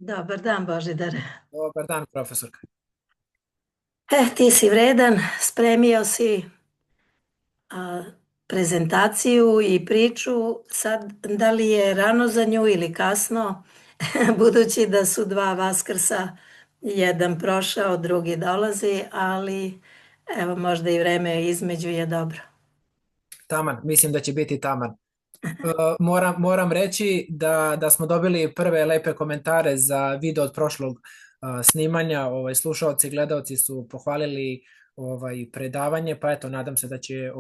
Dobar dan, Božidare. Dobar dan, profesorka. Ti si vredan, spremio si a, prezentaciju i priču. Sad, da li je rano za nju ili kasno, budući da su dva Vaskrsa, jedan prošao, drugi dolazi, ali evo možda i vreme između je dobro. Taman, mislim da će biti taman. Moram reći da smo dobili prve lepe komentare za video od prošlog snimanja. Slušaoci i gledaoci su pohvalili predavanje, pa eto, nadam se da će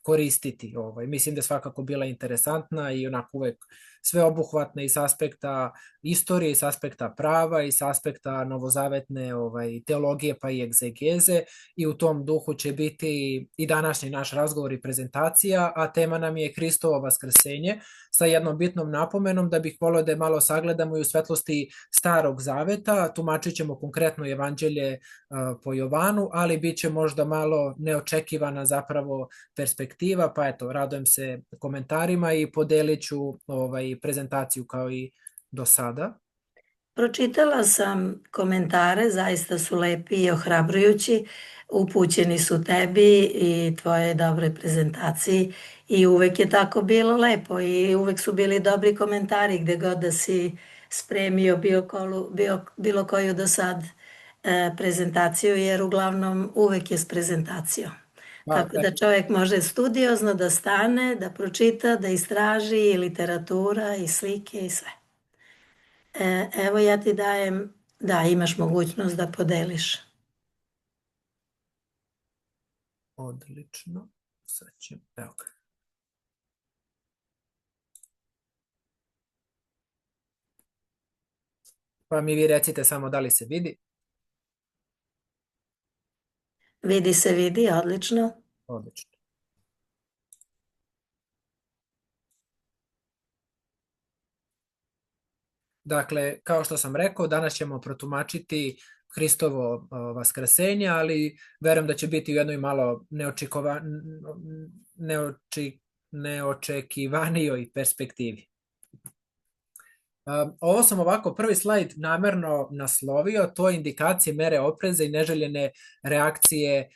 koristiti. Mislim da je svakako bila interesantna i onako uvek sveobuhvatna i s aspekta istorije, i s aspekta prava, i s aspekta novozavetne teologije pa i egzegeze, i u tom duhu će biti i današnji naš razgovor i prezentacija, a tema nam je Hristovo vaskrsenje, sa jednom bitnom napomenom da bih volio da je malo sagledamo i u svetlosti Starog Zaveta. Tumačit ćemo konkretno evanđelje po Jovanu, ali bit će možda malo neočekivana zapravo perspektiva, pa eto, radujem se komentarima i podelit ću prezentaciju kao i do sada. Pročitala sam komentare, zaista su lepi i ohrabrujući, upućeni su tebi i tvojoj dobroj prezentaciji i uvek je tako bilo lepo i uvek su bili dobri komentari gde god da si spremio bilo koju do sad prezentaciju, jer uglavnom uvek je s prezentacijom. Pa, Tako da čovjek može studiozno da stane, da pročita, da istraži i literatura i slike i sve. Evo ja ti dajem, da imaš mogućnost da podeliš. Odlično. Sad ćemo, evo ga. Pa mi vi recite samo da li se vidi. Vidi se, vidi, odlično. Odlično. Dakle, kao što sam rekao, danas ćemo protumačiti Hristovo vaskrsenje, ali verujem da će biti u jednoj malo neočekivanijoj perspektivi. Ovo sam ovako prvi slajd namerno naslovio, to je indikacije mere opreza i neželjene reakcije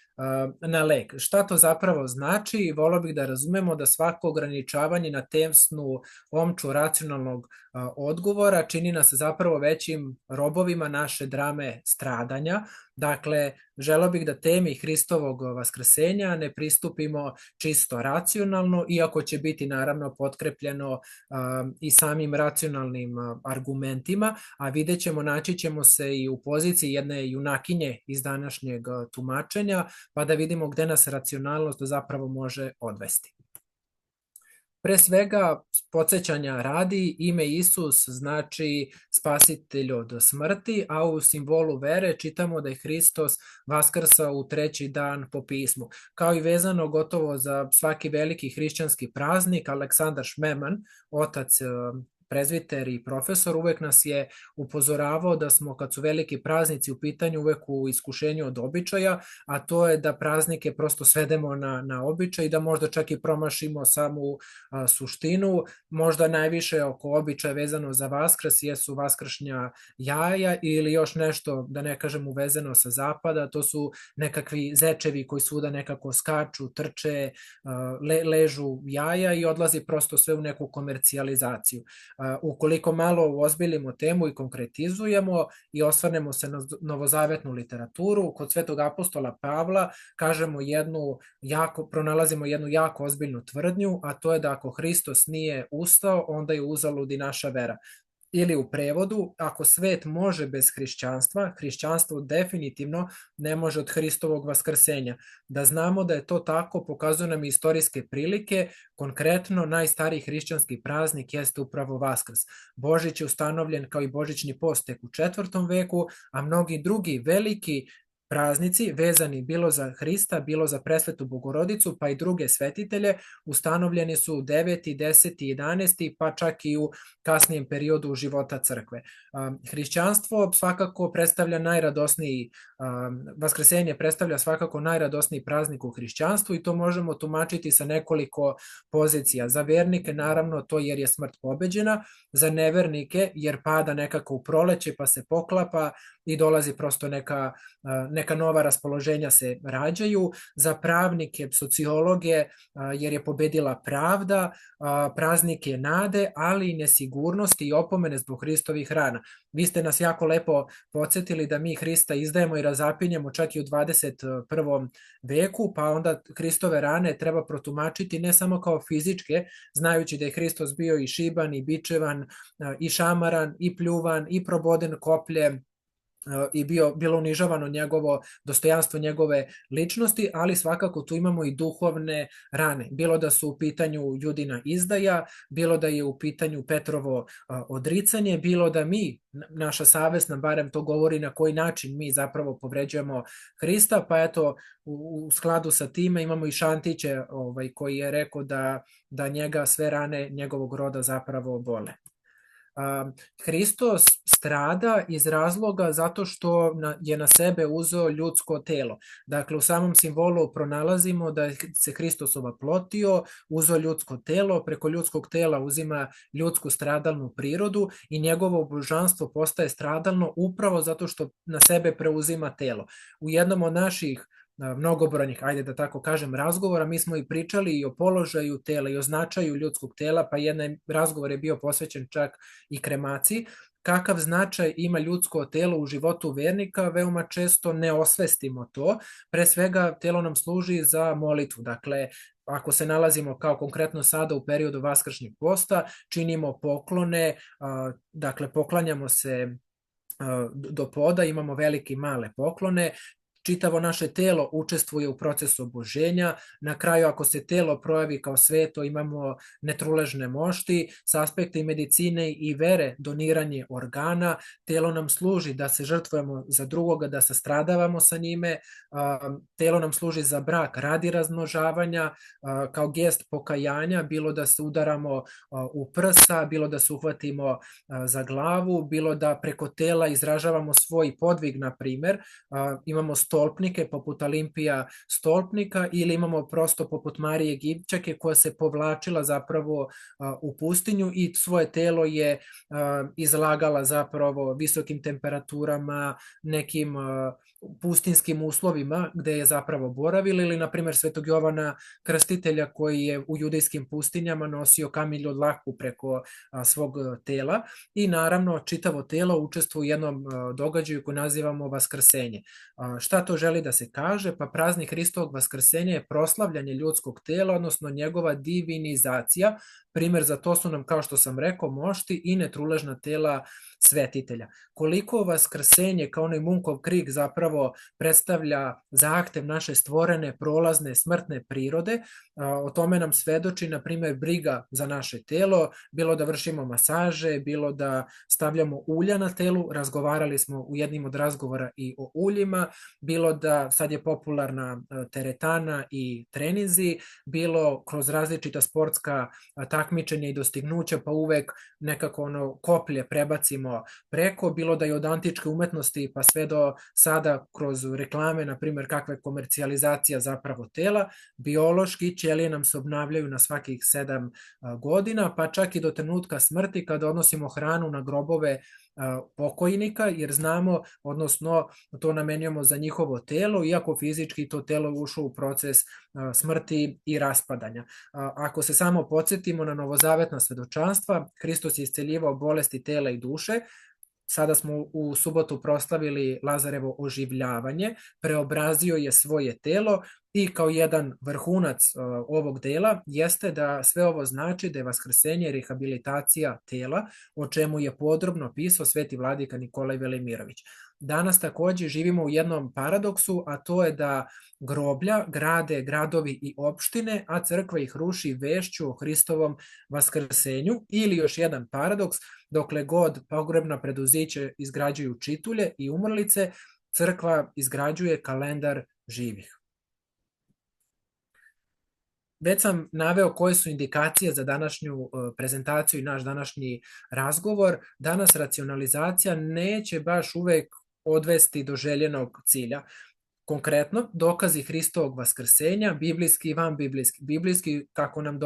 na lek. Šta to zapravo znači? Volio bih da razumemo da svako ograničavanje na tesnu omču racionalnog odgovora čini nas zapravo većim robovima naše drame stradanja. Dakle, želeo bih da temi Hristovog vaskrsenja ne pristupimo čisto racionalno, iako će biti naravno potkrepljeno i samim racionalnim argumentima, a vidjet ćemo, naći ćemo se i u poziciji jedne junakinje iz današnjeg tumačenja, pa da vidimo gde nas racionalnost zapravo može odvesti. Pre svega, podsjećanja radi, ime Isus znači spasitelj od smrti, a u simbolu vere čitamo da je Hristos vaskrsao u treći dan po pismu. Kao i vezano gotovo za svaki veliki hrišćanski praznik, Aleksandar Šmeman, otac prezbiter i profesor, uvek nas je upozoravao da smo, kad su veliki praznici u pitanju, uvek u iskušenju od običaja, a to je da praznike prosto svedemo na običaj i da možda čak i promašimo samu suštinu. Možda najviše oko običaja vezano za Vaskrs jesu vaskršnja jaja ili još nešto, da ne kažem, uvezeno sa zapada, to su nekakvi zečevi koji svuda nekako skaču, trče, ležu jaja i odlazi prosto sve u neku komercijalizaciju. Ukoliko malo uozbiljimo temu i konkretizujemo i osvrnemo se na novozavetnu literaturu, kod svetog apostola Pavla pronalazimo jednu jako ozbiljnu tvrdnju, a to je da ako Hristos nije ustao, onda je uzalud i naša vera. Ili u prevodu, ako svet može bez hrišćanstva, hrišćanstvo definitivno ne može od Hristovog vaskrsenja. Da znamo da je to tako pokazuju nam istorijske prilike, konkretno najstariji hrišćanski praznik jeste upravo Vaskrs. Božić je ustanovljen kao i božićni post tek u 4. veku, a mnogi drugi veliki praznici vezani bilo za Hrista, bilo za presvetu Bogorodicu, pa i druge svetitelje, ustanovljeni su u 9., 10., 11., pa čak i u kasnijem periodu života crkve. Hrišćanstvo svakako predstavlja najradosniji Vaskrsenje predstavlja svakako najradosniji praznik u hrišćanstvu i to možemo tumačiti sa nekoliko pozicija. Za vernike naravno to jer je smrt pobeđena, za nevernike jer pada nekako u proleće pa se poklapa i dolazi prosto neka nova raspoloženja se rađaju, za pravnike, sociologe jer je pobedila pravda, praznik je nade, ali i nesigurnosti i opomene zbog Hristovih rana. Vi ste nas jako lepo podsjetili da mi Hrista izdajemo i razapinjemo čak i u 21. veku, pa onda Hristove rane treba protumačiti ne samo kao fizičke, znajući da je Hristos bio i šiban, i bičevan, i šamaran, i pljuvan, i proboden kopljem, i bilo unižavano njegovo dostojanstvo njegove ličnosti, ali svakako tu imamo i duhovne rane. Bilo da su u pitanju Judina izdaja, bilo da je u pitanju Petrovo odricanje, bilo da mi, naša savest nam barem to govori na koji način mi zapravo povređujemo Hrista, pa eto u skladu sa time imamo i Šantiće koji je rekao da njega sve rane njegovog roda zapravo bole. Hristos strada iz razloga zato što je na sebe uzeo ljudsko telo. Dakle, u samom simbolu pronalazimo da se Hristos ovaplotio, uzeo ljudsko telo, preko ljudskog tela uzima ljudsku stradalnu prirodu i njegovo božanstvo postaje stradalno upravo zato što na sebe preuzima telo. U jednom od naših mnogobrojnih, ajde da tako kažem, razgovora, mi smo i pričali i o položaju tela i o značaju ljudskog tela, pa jedan razgovor je bio posvećen čak i kremaciji. Kakav značaj ima ljudsko telo u životu vernika, veoma često ne osvestimo to. Pre svega, telo nam služi za molitvu. Dakle, ako se nalazimo kao konkretno sada u periodu vaskršnjeg posta, činimo poklone, dakle, poklanjamo se do poda, imamo velike i male poklone, čitavo naše telo učestvuje u procesu oboženja. Na kraju, ako se telo projavi kao sveto, imamo netruležne mošti. Sa aspekta i medicine i vere, doniranje organa. Telo nam služi da se žrtvujemo za drugoga, da se stradavamo sa njime. Telo nam služi za brak radi razmnožavanja, kao gest pokajanja, bilo da se udaramo u prsa, bilo da se uhvatimo za glavu, bilo da preko tela izražavamo svoj podvig, na primer. Imamo stolpnike poput Olimpija stolpnika ili imamo prosto poput Marije Egipćake koja se povlačila zapravo u pustinju i svoje telo je izlagala zapravo visokim temperaturama, nekim pustinskim uslovima gde je zapravo boravila, ili na primjer Svetog Jovana Krstitelja koji je u judejskim pustinjama nosio kamilju dlaku preko svog tela i naravno čitavo telo učestvuje u jednom događaju koji nazivamo vaskrsenje. Šta to želi da se kaže? Pa praznik Hristovog vaskrsenja je proslavljanje ljudskog tela, odnosno njegova divinizacija. Primer za to su nam, kao što sam rekao, mošti i netruležna tela svetitelja. Koliko vaskrsenje kao onaj Munkov krik zapravo predstavlja zahtev naše stvorene, prolazne, smrtne prirode, o tome nam svedoči, na primjer, briga za naše telo, bilo da vršimo masaže, bilo da stavljamo ulja na telu, razgovarali smo u jednim od razgovora i o uljima, bilo da sad je popularna teretana i trenizi, bilo kroz različita sportska takmičenja i dostignuća, pa uvek nekako koplje prebacimo preko, bilo da je od antičke umetnosti pa sve do sada kroz reklame, na primjer, kakva je komercijalizacija zapravo tela, biološki ćelije nam se obnavljaju na svakih 7 godina, pa čak i do trenutka smrti kada odnosimo hranu na grobove pokojnika, jer znamo, odnosno to namenjamo za njihovo telo, iako fizički to telo ušlo u proces smrti i raspadanja. Ako se samo podsjetimo na novozavetna svedočanstva, Hristos je isceljivao bolesti tela i duše. Sada smo u subotu proslavili Lazarevo oživljavanje, preobrazio je svoje telo i kao jedan vrhunac ovog dela jeste da sve ovo znači da je vaskrsenje rehabilitacija tela, o čemu je podrobno pisao sveti vladika Nikolaj Velimirović. Danas takođe živimo u jednom paradoksu, a to je da groblja grade gradovi i opštine, a crkva ih ruši vešću o Hristovom vaskrsenju, ili još jedan paradoks, dokle god pogrebna preduzeća izgrađuju čitulje i umrlice, crkva izgrađuje kalendar živih. Već sam naveo koje su indikacije za današnju prezentaciju i naš današnji razgovor. Danas racionalizacija neće baš uvek odvesti do željenog cilja. Konkretno, dokazi Hristovog vaskrsenja, biblijski i vanbiblijski. Biblijski, kako nam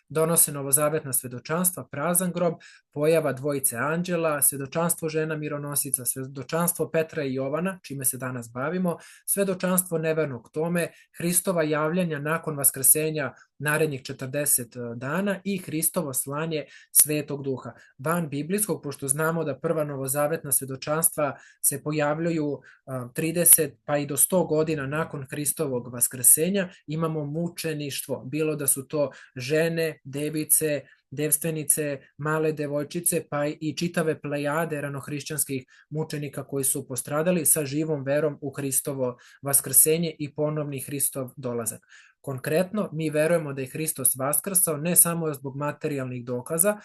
donose novozavetna svedočanstva, prazan grob, pojava dvojice anđela, svedočanstvo žena mironosica, svedočanstvo Petra i Jovana, čime se danas bavimo, svedočanstvo nevernog Tome, Hristova javljanja nakon vaskrsenja narednih 40 dana i Hristovo slanje Svetog Duha. Van biblijskog, pošto znamo da prva novozavetna svedočanstva se pojavljuju 30 pa i do 100 godina nakon Hristovog vaskrsenja, imamo mučeništvo, bilo da su to žene, device, devstvenice, male devojčice, pa i čitave plejade ranohrišćanskih mučenika koji su postradali sa živom verom u Hristovo vaskrsenje i ponovni Hristov dolazak. Konkretno, mi verujemo da je Hristos vaskrsao ne samo zbog materijalnih dokaza,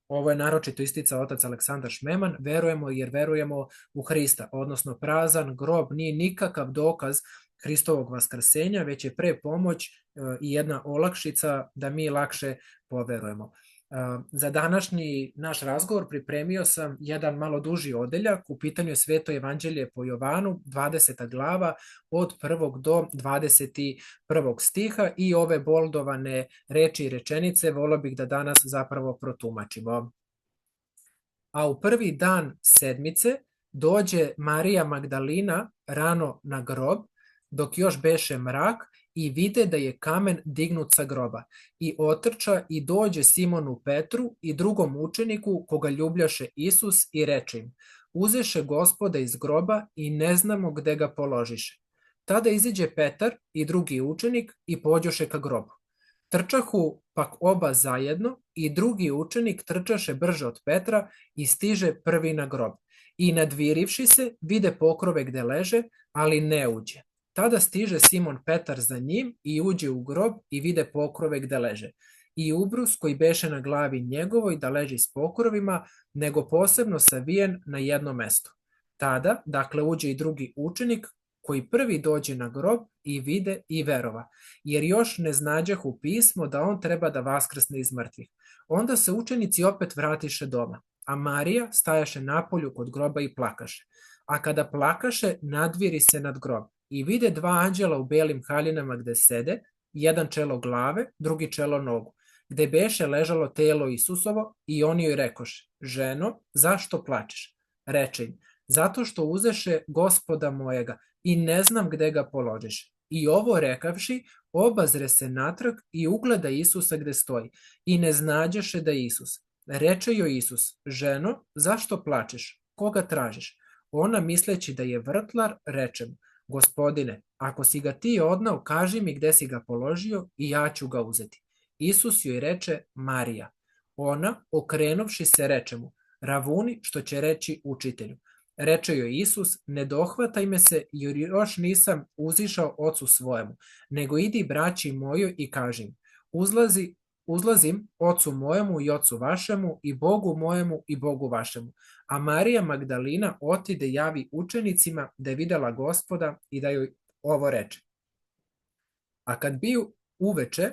ovo je naročito isticao otac Aleksandar Šmeman, verujemo jer verujemo u Hrista, odnosno prazan grob nije nikakav dokaz Hristovog vaskrsenja, već je pre pomoć i jedna olakšica da mi lakše poverujemo. Za današnji naš razgovor pripremio sam jedan malo duži odeljak, u pitanju je Sveto evanđelje po Jovanu, 20. glava, od 1. do 21. stiha i ove boldovane reči i rečenice volio bih da danas zapravo protumačimo. A u prvi dan sedmice dođe Marija Magdalina rano na grob, dok još beše mrak, i vide da je kamen dignut sa groba. I otrča i dođe Simonu Petru i drugom učeniku koga ljubljaše Isus i reče im: uzeše Gospoda iz groba i ne znamo gde ga položiše. Tada iziđe Petar i drugi učenik i pođoše ka grobu. Trčahu pak oba zajedno i drugi učenik trčaše brže od Petra i stiže prvi na grob. I nadvirivši se, vide pokrove gde leže, ali ne uđe. Tada stiže Simon Petar za njim i uđe u grob i vide pokrove gde leže. I ubrus koji beše na glavi njegovoj da leži s pokrovima, nego posebno savijen na jedno mesto. Tada, dakle, uđe i drugi učenik koji prvi dođe na grob i vide i verova, jer još ne znađahu pismo da on treba da vaskrsne iz mrtvih. Onda se učenici opet vratiše doma, a Marija stajaše napolju kod groba i plakaše. A kada plakaše, nadviri se nad grob i vide dva anđela u belim haljinama gde sede, jedan čelo glave, drugi čelo nogu, gde beše ležalo telo Isusovo, i oni joj rekoše: ženo, zašto plačeš? Reče im: zato što uzeše Gospoda mojega i ne znam gde ga položiše. I ovo rekavši, obazre se natrag i ugleda Isusa gde stoji, i ne znađeše da je Isus. Reče joj Isus: ženo, zašto plačeš? Koga tražiš? Ona, misleći da je vrtlar, reče mu: Gospodine, ako si ga ti odnao, kaži mi gde si ga položio i ja ću ga uzeti. Isus joj reče: Marija. Ona, okrenuvši se, reče mu: Ravuni, što će reći učitelju. Reče joj Isus: ne dohvataj me se, jer još nisam uzišao ocu svojemu, nego idi braći mojoj i kaži im: uzlazim ocu mojemu i ocu vašemu i Bogu mojemu i Bogu vašemu. A Marija Magdalina otide javi učenicima da je videla Gospoda i da joj ovo reče. A kad bi uveče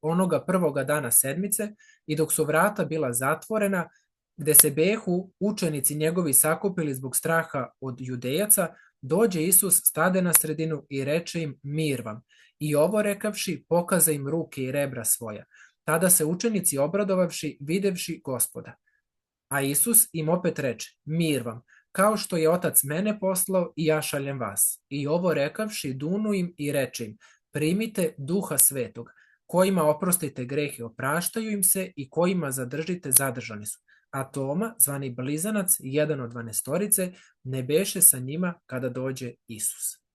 onoga prvoga dana sedmice, i dok su vrata bila zatvorena, gde se behu učenici njegovi sakupili zbog straha od Judejaca, dođe Isus, stade na sredinu i reče im: mir vam. I ovo rekavši, pokaza im ruke i rebra svoja. Tada se učenici obradovavši, videvši Gospoda. A Isus im opet reče: mir vam, kao što je Otac mene poslao, i ja šaljem vas. I ovo rekavši, dunu im i reče im: primite Duha Svetog. Kojima oprostite grehe, opraštaju im se, i kojima zadržite, zadržani su. A Toma, zvani Blizanac, jedan od 12, ne beše sa njima kada dođe Isus.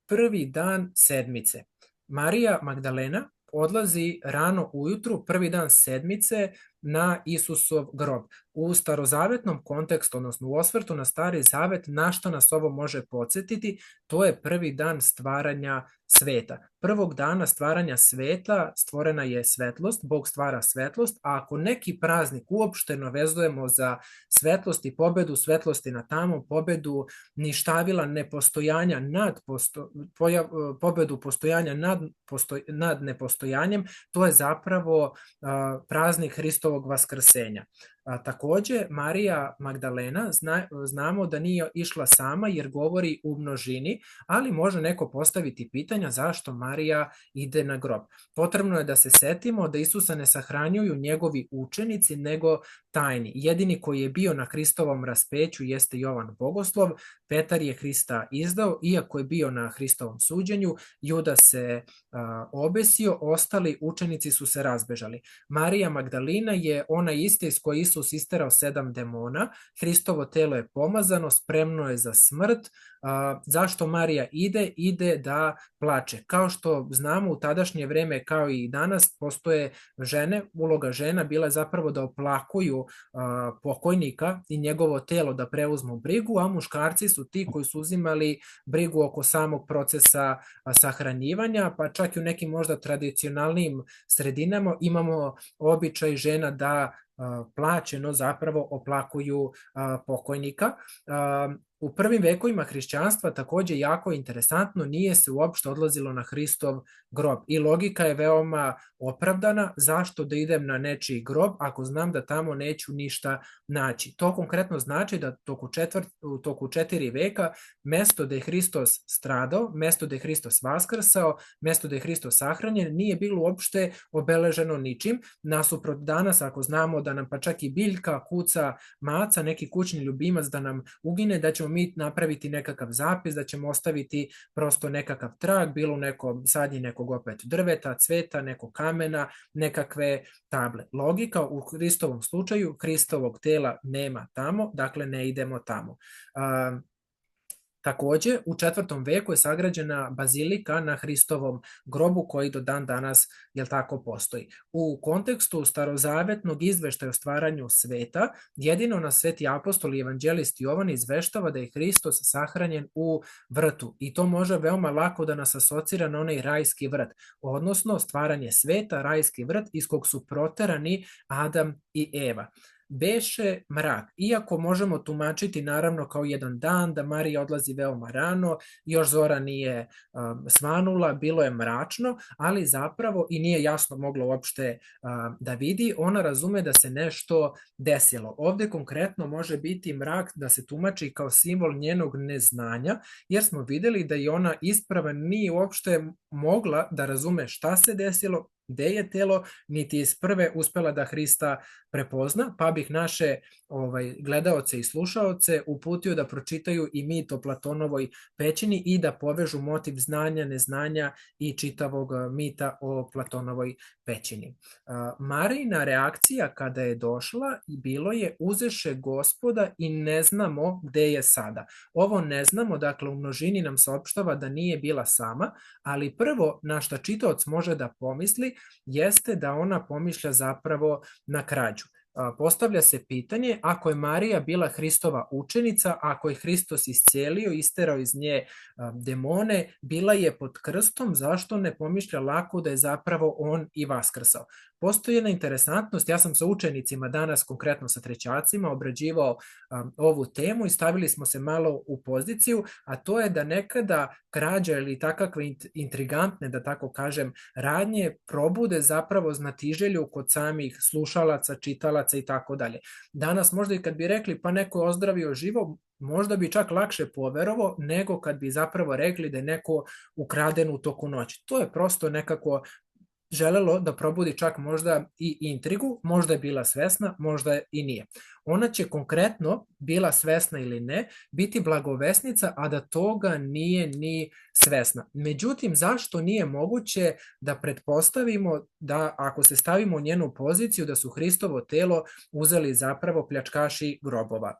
Prvi dan sedmice. Marija Magdalena odlazi rano ujutru, prvi dan sedmice, na Isusov grob. U starozavetnom kontekstu, odnosno u osvrtu na Stari zavet, na što nas ovo može podsjetiti, to je prvi dan stvaranja sveta. Prvog dana stvaranja sveta stvorena je svetlost, Bog stvara svetlost, a ako neki praznik uopšteno vezujemo za svetlost i pobedu svetlosti na tamo, pobedu ništavila nepostojanja pobedu postojanja nad nepostojanjem, to je zapravo praznik Hristovog vaskrsenja. Takođe, Marija Magdalena znamo da nije išla sama jer govori u množini, ali može neko postaviti pitanja zašto Marija ide na grob. Potrebno je da se setimo da Isusa ne sahranjuju njegovi učenici, nego tajni. Jedini koji je bio na Hristovom raspeću jeste Jovan Bogoslov, Petar je Hrista izdao, iako je bio na Hristovom suđenju, Juda se obesio, ostali učenici su se razbežali. Marija Magdalina je ona ista iz koje Isus isterao 7 demona, Hristovo telo je pomazano, spremno je za smrt. Zašto Marija ide? Ide da plače. Kao što znamo, u tadašnje vreme kao i danas postoje žene, uloga žena bila je zapravo da oplakuju pokojnika i njegovo telo da preuzmu brigu, a muškarci su ti koji su uzimali brigu oko samog procesa sahranjivanja, pa čak i u nekim možda tradicionalnim sredinama imamo običaj žena da plaćeno zapravo oplakuju pokojnika. U prvim vekovima hrišćanstva takođe jako interesantno, nije se uopšte odlazilo na Hristov grob i logika je veoma opravdana, zašto da idem na nečiji grob ako znam da tamo neću ništa naći. To konkretno znači da u toku 4 veka mesto da je Hristos stradao, mesto da je Hristos vaskrsao, mesto da je Hristos sahranjen nije bilo uopšte obeleženo ničim, nasuprot danas ako znamo da nam pa čak i biljka, kuca, maca, neki kućni ljubimac da nam ugine, da ćemo mi napraviti nekakav zapis, da ćemo ostaviti prosto nekakav trag, bilo u nekom sadnji nekog opet drveta, cveta, nekog kamena, nekakve table. Logika u Hristovom slučaju, Hristovog tela nema tamo, dakle ne idemo tamo. Takođe, u 4. veku je sagrađena bazilika na Hristovom grobu koji do dan danas, tako, postoji. U kontekstu starozavetnog izveštaja o stvaranju sveta, jedino na Sveti apostol i evanđelist Jovan izveštava da je Hristos sahranjen u vrtu i to može veoma lako da nas asocira na onaj rajski vrt, odnosno stvaranje sveta, rajski vrt iz kog su proterani Adam i Eva. Beše mrak, iako možemo tumačiti naravno kao jedan dan da Marija odlazi veoma rano, još zora nije svanula, bilo je mračno, ali zapravo i nije jasno moglo uopšte da vidi, ona razume da se nešto desilo. Ovde konkretno može biti mrak da se tumači kao simbol njenog neznanja, jer smo videli da i ona isprava nije uopšte mogla da razume šta se desilo, gde je telo, niti iz prve uspela da Hrista prepozna, pa bih naše gledaoce i slušaoce uputio da pročitaju i mit o Platonovoj pećini i da povežu motiv znanja, neznanja i čitavog mita o Platonovoj pećini. Marijina reakcija kada je došla bilo je uzeše Gospoda i ne znamo gde je sada. Ovo ne znamo, dakle u množini nam saopštava da nije bila sama, ali prvo na šta čitaoc može da pomisli jeste da ona pomišlja zapravo na krađu. Postavlja se pitanje, ako je Marija bila Hristova učenica, ako je Hristos iscelio, isterao iz nje demone, bila je pod krstom, zašto ne pomišlja lako da je zapravo on i vaskrsao? Postoji jedna interesantnost, ja sam sa učenicima danas, konkretno sa trećacima, obrađivao ovu temu i stavili smo se malo u poziciju, a to je da nekada krađa ili takakve intrigantne, da tako kažem, radnje probude zapravo znatiželju kod samih slušalaca, čitalaca i tako dalje. Danas možda i kad bi rekli pa neko je ozdravio živo, možda bi čak lakše poverovo nego kad bi zapravo rekli da je neko ukraden u toku noći. To je prosto nekako želelo da probudi čak možda i intrigu, možda je bila svesna, možda i nije. Ona će konkretno, bila svesna ili ne, biti blagovesnica, a da toga nije ni svesna. Međutim, zašto nije moguće da pretpostavimo da ako se stavimo u njenu poziciju da su Hristovo telo uzeli zapravo pljačkaši grobova?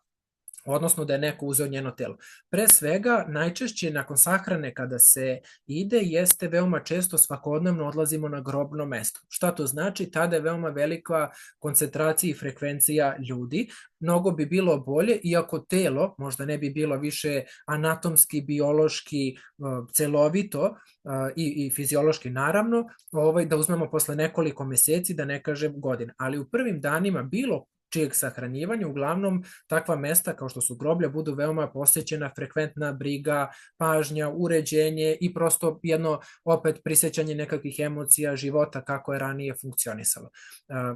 odnosno da je neko uzeo njeno telo. Pre svega, najčešće nakon sahrane kada se ide, jeste veoma često svakodnevno odlazimo na grobno mesto. Šta to znači? Tada je veoma velika koncentracija i frekvencija ljudi. Mnogo bi bilo bolje, iako telo možda ne bi bilo više anatomski, biološki, celovito i fiziološki naravno, da uzmemo posle nekoliko meseci, da ne kažem godina. Ali u prvim danima bilo čijeg sahranjivanja, uglavnom takva mesta kao što su groblja budu veoma posećena, frekventna briga, pažnja, uređenje i prosto jedno opet prisećanje nekakvih emocija, života kako je ranije funkcionisalo.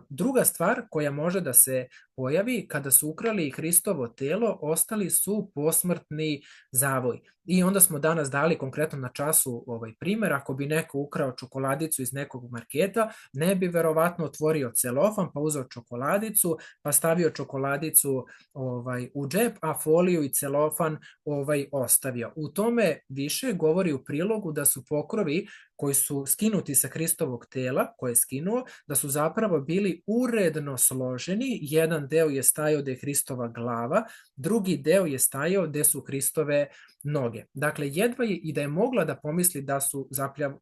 Druga stvar koja može da se pojavi kada su ukrali Hristovo telo, ostali su posmrtni zavoj. I onda smo danas dali konkretno na času primer, ako bi neko ukrao čokoladicu iz nekog marketa, ne bi verovatno otvorio celofan, pa uzeo čokoladicu, pa stavio čokoladicu u džep, a foliju i celofan ostavio. U tome više govori u prilogu da su pokrovi koji su skinuti sa Hristovog tela, koje je skinuo, da su zapravo bili uredno složeni. Jedan deo je stajao gde je Hristova glava, drugi deo je stajao gde su Hristove noge. Dakle, jedva je i da je mogla da pomisli da su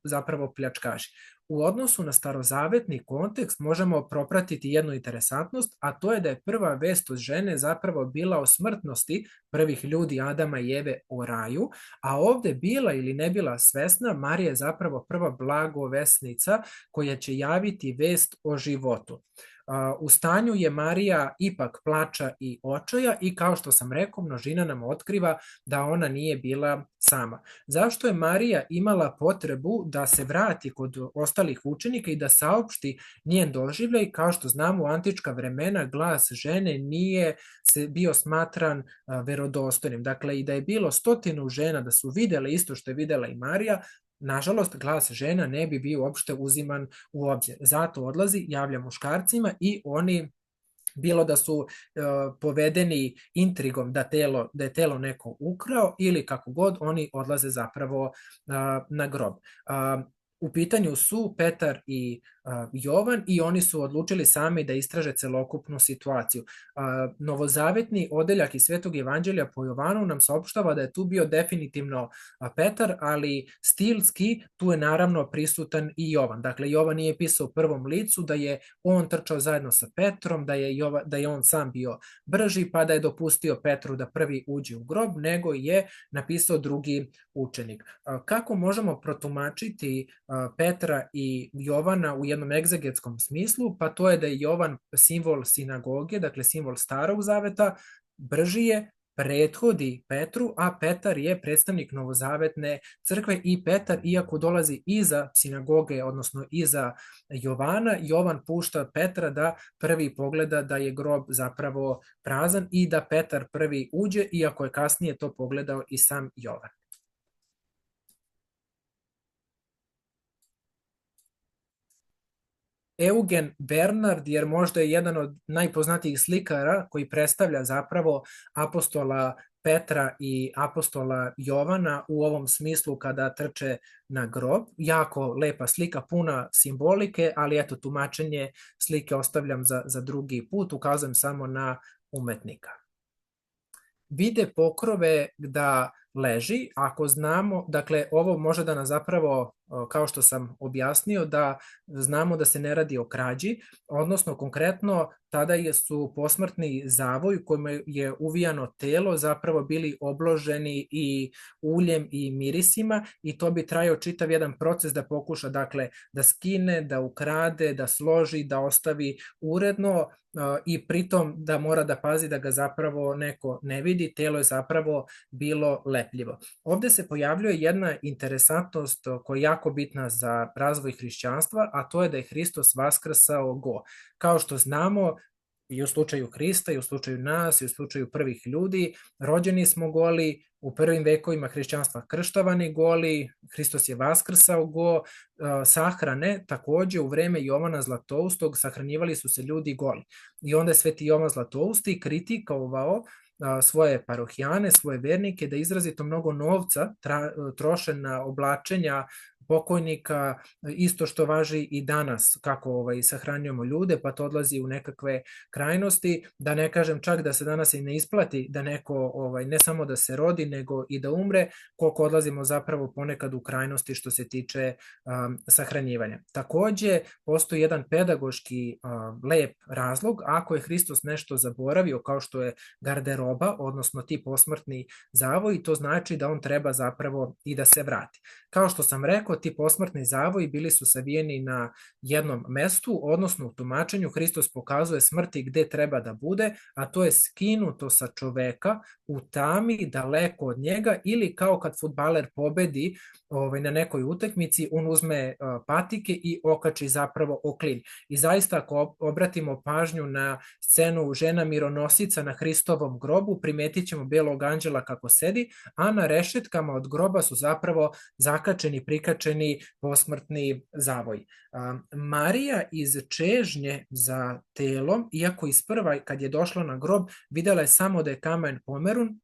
zapravo pljačkaši. U odnosu na starozavetni kontekst možemo propratiti jednu interesantnost, a to je da je prva vest od žene zapravo bila o smrtnosti prvih ljudi Adama i Eve o raju, a ovde bila ili ne bila svesna, Marija je zapravo prva blagovesnica koja će javiti vest o životu. U stanju je Marija ipak plača i očaja i kao što sam rekao, množina nam otkriva da ona nije bila sama. Zašto je Marija imala potrebu da se vrati kod ostalih učenika i da saopšti njen doživljaj? Kao što znamo, u antička vremena glas žene nije bio smatran verodostojnim. Dakle, i da je bilo 100 žena da su videle isto što je videla i Marija, nažalost, glas žena ne bi bio uopšte uziman u obzir. Zato odlazi, javlja muškarcima i oni, bilo da su povedeni intrigom da je telo neko ukrao ili kako god, oni odlaze zapravo na grob. U pitanju su Petar i Jovan i oni su odlučili sami da istraže celokupnu situaciju. Novozavetni odeljak iz Svetog evanđelja po Jovanu nam saopštava da je tu bio definitivno Petar, ali stilski tu je naravno prisutan i Jovan. Dakle, Jovan nije pisao u prvom licu da je on trčao zajedno sa Petrom, da je on sam bio brži, pa da je dopustio Petru da prvi uđe u grob, nego je napisao drugi učenik. Kako možemo protumačiti Petra i Jovana u jednom egzegetskom smislu? Pa to je da je Jovan simbol sinagoge, dakle simbol Starog zaveta, brži je, prethodi Petru, a Petar je predstavnik novozavetne crkve i Petar, iako dolazi iza sinagoge, odnosno iza Jovana, Jovan pušta Petra da prvi pogleda da je grob zapravo prazan i da Petar prvi uđe, iako je kasnije to pogledao i sam Jovan. Eugen Bernard, jer možda je jedan od najpoznatijih slikara koji predstavlja zapravo apostola Petra i apostola Jovana u ovom smislu kada trče na grob. Jako lepa slika, puna simbolike, ali eto, tumačenje slike ostavljam za drugi put, ukazujem samo na umetnika. Vide pokrove da leži, ako znamo, dakle ovo može da nas zapravo, kao što sam objasnio, da znamo da se ne radi o krađi, odnosno konkretno tada su posmrtni zavoj kojima je uvijano telo zapravo bili obloženi i uljem i mirisima i to bi trajao čitav jedan proces da pokuša, dakle, da skine, da ukrade, da složi, da ostavi uredno i pritom da mora da pazi da ga zapravo neko ne vidi, telo je zapravo bilo lepljivo. Ovde se pojavljuje jedna interesantnost koja je jako bitna za razvoj hrišćanstva, a to je da je Hristos vaskrsao go. Kao što znamo, i u slučaju Hrista, i u slučaju nas, i u slučaju prvih ljudi, rođeni smo goli, u prvim vekovima hrišćanstva krštavani goli, Hristos je vaskrsao go, sahrane, takođe u vreme Jovana Zlatoustog sahranjivali su se ljudi goli. I onda je sveti Jovan Zlatousti kritikovao svoje parohijane, svoje vernike, da izrazito mnogo novca troše na oblačenja pokojnika, isto što važi i danas kako sahranjujemo ljude, pa to odlazi u nekakve krajnosti, da ne kažem čak da se danas i ne isplati da neko ne samo da se rodi, nego i da umre, koliko odlazimo zapravo ponekad u krajnosti što se tiče sahranjivanja. Takođe, postoji jedan pedagoški lep razlog, ako je Hristos nešto zaboravio, kao što je garderoba, odnosno ti posmrtni zavoji, to znači da on treba zapravo i da se vrati. Kao što sam rekao, ti posmrtni zavoji bili su savijeni na jednom mestu, odnosno u tumačenju Hristos pokazuje smrti gde treba da bude, a to je skinuto sa čoveka u tami, daleko od njega, ili kao kad fudbaler pobedi na nekoj utakmici, on uzme patike i okači zapravo o klin. I zaista ako obratimo pažnju na scenu žena mironosica na Hristovom grobu, primetit ćemo belog anđela kako sedi, a na rešetkama od groba su zapravo zakačeni, prikačeni posmrtni zavoji. Marija iz čežnje za telom, iako isprva kad je došla na grob videla je samo da je kamen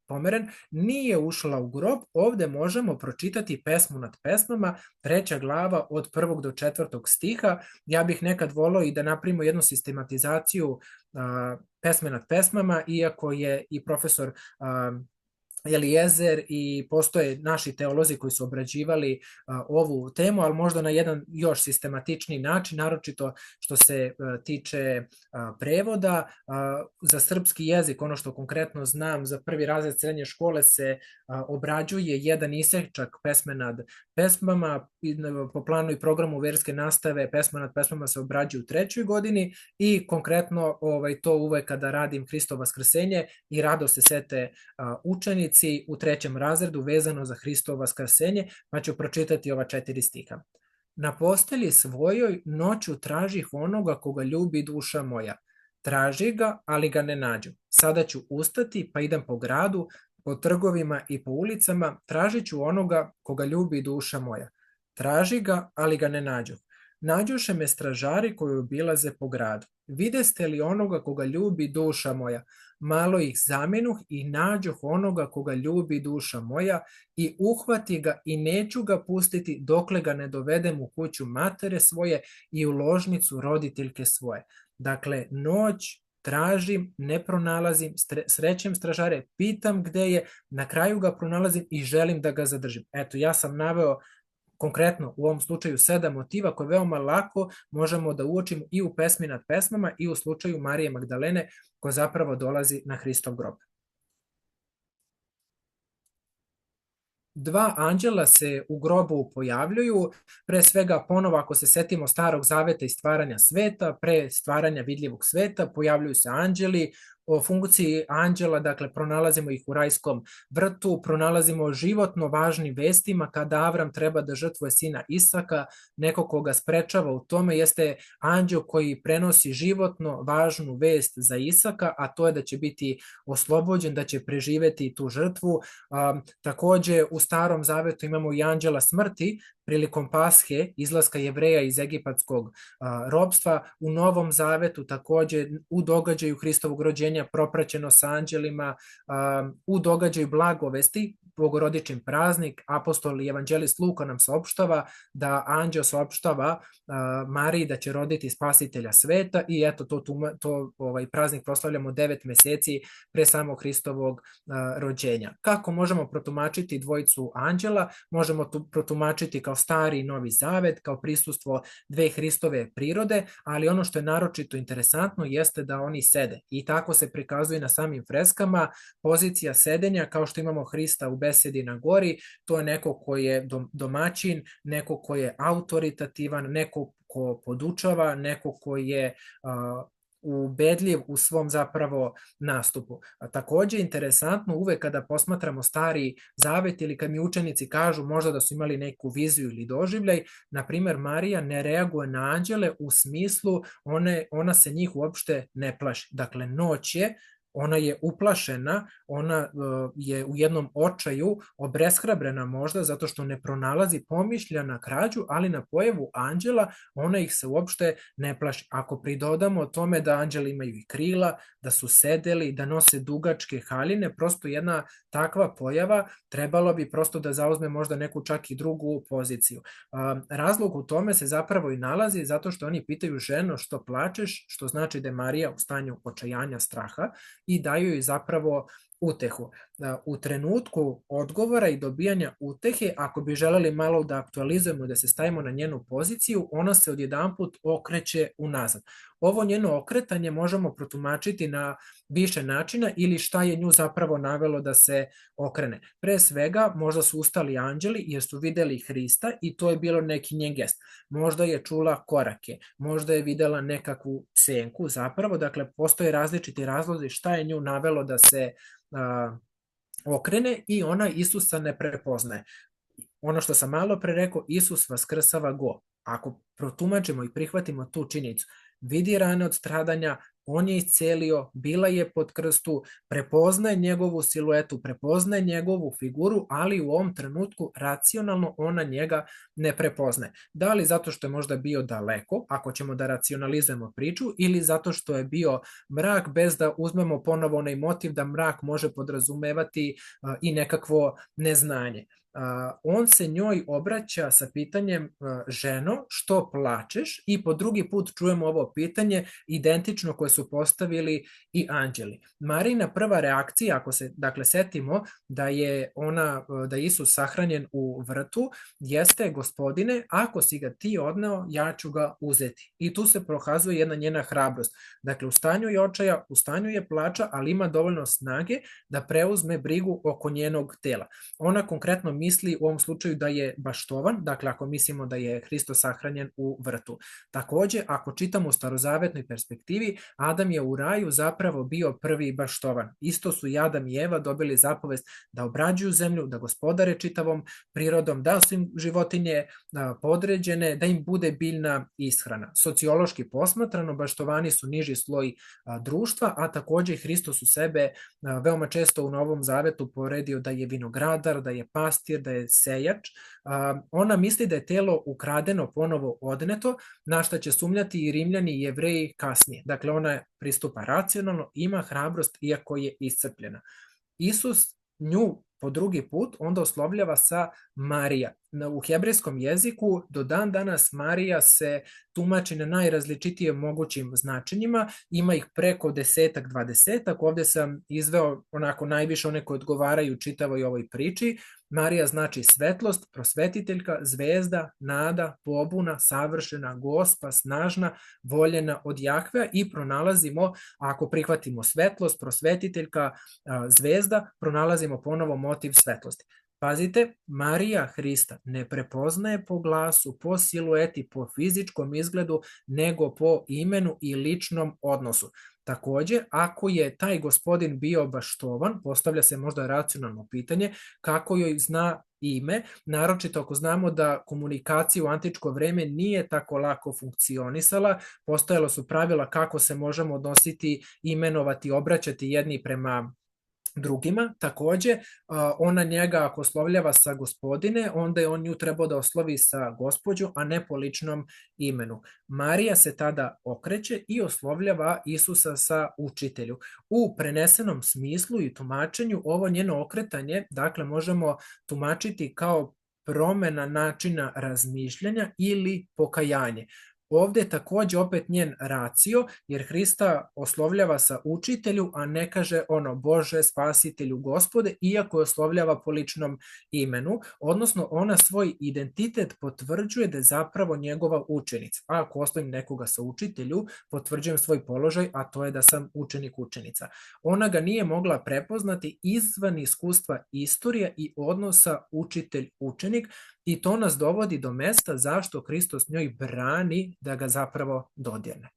pomeren, nije ušla u grob. Ovde možemo pročitati pesmu nad pesmama, 3. glava od 1. do 4. stiha. Ja bih nekad volao i da napravimo jednu sistematizaciju pesme nad pesmama, iako je i profesor Eliezer i postoje naši teolozi koji su obrađivali ovu temu, ali možda na jedan još sistematični način, naročito što se tiče prevoda. Za srpski jezik, ono što konkretno znam, za prvi razred srednje škole se obrađuje jedan isečak pesme nad pesmama, po planu i programu verske nastave pesma nad pesmama se obrađuje u 3. godini i konkretno to uvek kada radim Hristovo vaskrsenje i rado se sete učenici u 3. razredu vezano za Hristovo vaskrsenje, pa ću pročitati ova 4 stiha. Na postelji svojoj noću tražih onoga koga ljubi duša moja. Traži ga, ali ga ne nađu. Sada ću ustati, pa idem po gradu, po trgovima i po ulicama, tražit ću onoga koga ljubi duša moja. Traži ga, ali ga ne nađu. Nađuše me stražari koji obilaze po gradu. Videste li onoga koga ljubi duša moja? Malo ih zamenuh i nađoh onoga koga ljubi duša moja i uhvati ga i neću ga pustiti dokle ga ne dovedem u kuću matere svoje i u ložnicu roditeljke svoje. Dakle, noć tražim, ne pronalazim, srećem stražare, pitam gde je, na kraju ga pronalazim i želim da ga zadržim. Eto, ja sam naveo konkretno u ovom slučaju 7 motiva koje veoma lako možemo da uočimo i u pesmi nad pesmama i u slučaju Marije Magdalene koja zapravo dolazi na Hristov grob. 2 anđela se u grobu pojavljuju, pre svega ponovo ako se setimo Starog zaveta i stvaranja sveta, pre stvaranja vidljivog sveta pojavljuju se anđeli. O funkciji anđela, dakle, pronalazimo ih u rajskom vrtu, pronalazimo životno važnim vestima kada Avram treba da žrtvuje sina Isaka, neko koga sprečava u tome jeste anđel koji prenosi životno važnu vest za Isaka, a to je da će biti oslobođen, da će preživeti tu žrtvu. Takođe, u Starom zavetu imamo i anđela smrti, prilikom Pashe, izlaska Jevreja iz egipatskog robstva. U Novom zavetu takođe u događaju Hristovog rođenja propraćeno sa anđelima, u događaju blagovesti, bogorodični praznik, apostol i evanđelist Luka nam saopštava da anđeo saopštava Mariji da će roditi spasitelja sveta i eto to praznik proslavljamo 9 meseci pre samog Hristovog rođenja. Kako možemo protumačiti dvojicu anđela? Možemo protumačiti kao Stari i Novi zavet, kao prisustvo dve Hristove prirode, ali ono što je naročito interesantno jeste da oni sede i tako se prikazuje na samim freskama pozicija sedenja, kao što imamo Hrista u besedi na gori, to je neko ko je domaćin, neko ko je autoritativan, neko ko podučava, neko ko je ubedljiv u svom zapravo nastupu. A takođe interesantno uvek kada posmatramo Stari zavet ili kad mi učenici kažu možda da su imali neku viziju ili doživljaj, na primer Marija ne reaguje na anđele u smislu ona se njih uopšte ne plaši. Dakle, noć je, ona je uplašena, ona je u jednom očaju obeshrabrena možda zato što ne pronalazi pomišlja na krađu, ali na pojavu anđela ona ih se uopšte ne plaši. Ako pridodamo tome da anđeli imaju i krila, da su sedeli, da nose dugačke haljine, prosto jedna takva pojava trebalo bi prosto da zauzme možda neku čak i drugu poziciju. Razlog u tome se zapravo i nalazi zato što oni pitaju ženo što plačeš, što znači da je Marija u stanju očajanja, straha, i daju joj zapravo utehu. U trenutku odgovora i dobijanja utehe, ako bi želeli malo da aktualizujemo, da se stavimo na njenu poziciju, ona se odjedanput okreće unazad. Ovo njeno okretanje možemo protumačiti na više načina ili šta je nju zapravo navelo da se okrene. Pre svega, možda su ustali anđeli jer su videli Hrista i to je bilo neki njen gest. Možda je čula korake, možda je videla nekakvu senku zapravo, dakle postoje različiti razlozi šta je nju navelo da se okrene i ona Isusa ne prepoznaje. Ono što sam malo pre rekao, Isus vaskrsava go. Ako protumačimo i prihvatimo tu činjenicu, vidi rane od stradanja, on je iscelio, bila je pod krstu, prepoznaje njegovu siluetu, prepoznaje njegovu figuru, ali u ovom trenutku racionalno ona njega ne prepoznaje. Da li zato što je možda bio daleko, ako ćemo da racionalizujemo priču, ili zato što je bio mrak, bez da uzmemo ponovo onaj motiv da mrak može podrazumevati i nekakvo neznanje. On se njoj obraća sa pitanjem ženo, što plačeš, i po drugi put čujemo ovo pitanje identično koje su postavili i anđeli. Marina prva reakcija, ako se dakle setimo da je Isus sahranjen u vrtu, jeste: Gospodine, ako si ga ti odneo, ja ću ga uzeti. I tu se prokazuje jedna njena hrabrost. Dakle, u stanju je očaja, u stanju je plača, ali ima dovoljno snage da preuzme brigu oko njenog tela. Ona konkretno misli u ovom slučaju da je baštovan, dakle ako mislimo da je Hristos sahranjen u vrtu. Takođe, ako čitamo u starozavetnoj perspektivi, Adam je u raju zapravo bio prvi baštovan. Isto su i Adam i Eva dobili zapovest da obrađuju zemlju, da gospodare čitavom prirodom, da su im životinje podređene, da im bude biljna ishrana. Sociološki posmatrano, baštovani su niži sloj društva, a takođe Hristos u sebe veoma često u Novom Zavetu poredio da je vinogradar, da je pastir, da je sejač. Ona misli da je telo ukradeno, ponovo odneto, na šta će sumnjati i Rimljani i Jevreji kasnije. Dakle, ona pristupa racionalno, ima hrabrost iako je iscrpljena. Isus nju po drugi put onda oslovljava sa Marija. U hebrejskom jeziku do dan danas Marija se tumači na najrazličitijim mogućim značenjima, ima ih preko 10-ak, 20-ak, ovde sam izveo onako najviše one koje odgovaraju čitavoj ovoj priči. Marija znači svetlost, prosvetiteljka, zvezda, nada, pobuna, savršena, gospa, snažna, voljena od Jahvea, i pronalazimo, ako prihvatimo svetlost, prosvetiteljka, zvezda, pronalazimo ponovo motiv svetlosti. Pazite, Marija Hrista ne prepoznaje po glasu, po silueti, po fizičkom izgledu, nego po imenu i ličnom odnosu. Takođe, ako je taj gospodin bio baštovan, postavlja se možda racionalno pitanje kako joj zna ime, naročito ako znamo da komunikacija u antičko vreme nije tako lako funkcionisala, postojala su pravila kako se možemo odnositi, imenovati, obraćati jedni prema drugima. Takođe, ona njega ako oslovljava sa gospodine, onda je on nju trebao da oslovi sa gospođu, a ne po ličnom imenu. Marija se tada okreće i oslovljava Isusa sa učitelju. U prenesenom smislu i tumačenju ovo njeno okretanje, dakle, možemo tumačiti kao promena načina razmišljanja ili pokajanje. Ovde je takođe opet njen racio, jer Hrista oslovljava sa učitelju, a ne kaže Bože, spasitelju, Gospode, iako je oslovljava po ličnom imenu, odnosno ona svoj identitet potvrđuje da je zapravo njegova učenica. A ako oslovim nekoga sa učitelju, potvrđujem svoj položaj, a to je da sam učenik, učenica. Ona ga nije mogla prepoznati izvan iskustva istorije i odnosa učitelj-učenik, i to nas dovodi do mesta zašto Hristos njoj brani da ga zapravo dodirne.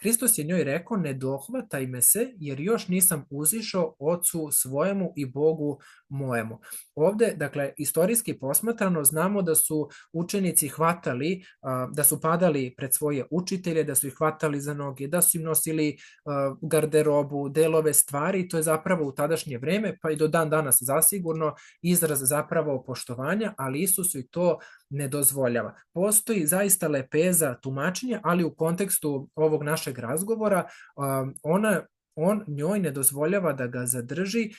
Hristos je njoj rekao, ne dohvataj me se, jer još nisam uzišao Ocu svojemu i Bogu mojemu. Ovde, dakle, istorijski posmatrano, znamo da su učenici hvatali, da su padali pred svoje učitelje, da su ih hvatali za noge, da su im nosili garderobu, delove stvari, to je zapravo u tadašnje vreme, pa i do dan danas zasigurno, izraz zapravo poštovanja, ali Isusu i to ne dozvoljava. Postoji zaista lepeza tumačenja, ali u kontekstu ovog našeg razgovora on njoj ne dozvoljava da ga zadrži,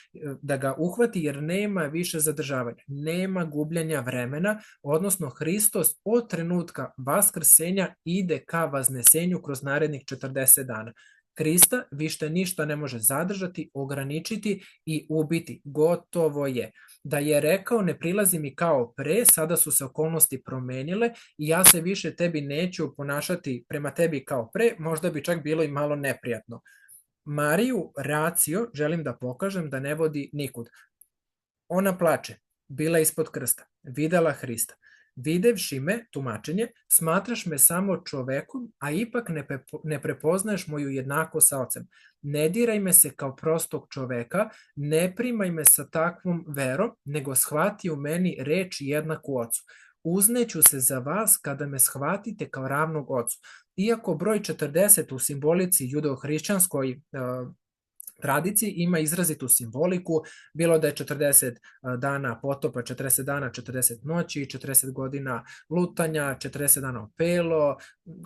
da ga uhvati, jer nema više zadržavanja, nema gubljenja vremena, odnosno Hristos od trenutka vaskrsenja ide ka vaznesenju kroz narednih 40 dana. Hrista više ništa ne može zadržati, ograničiti i ubiti. Gotovo je. Da je rekao ne prilazi mi kao pre, sada su se okolnosti promenile i ja se više tebi neću ponašati prema tebi kao pre, možda bi čak bilo i malo neprijatno. Mariju racio želim da pokažem da ne vodi nikud. Ona plače, bila ispod krsta, videla Hrista. Videvši me, tumačenje, smatraš me samo čovekom, a ipak ne prepoznaješ moju jednakost sa ocem. Ne diraj me se kao prostog čoveka, ne primaj me sa takvom verom, nego shvati u meni reč jednaku ocu. Uzneću se za vas kada me shvatite kao ravnog ocu. Iako broj 40 u simbolici judeo-hrišćanskoj tradiciji ima izrazitu simboliku, bilo da je 40 dana potopa, 40 dana, 40 noći, 40 godina lutanja, 40 dana opelo,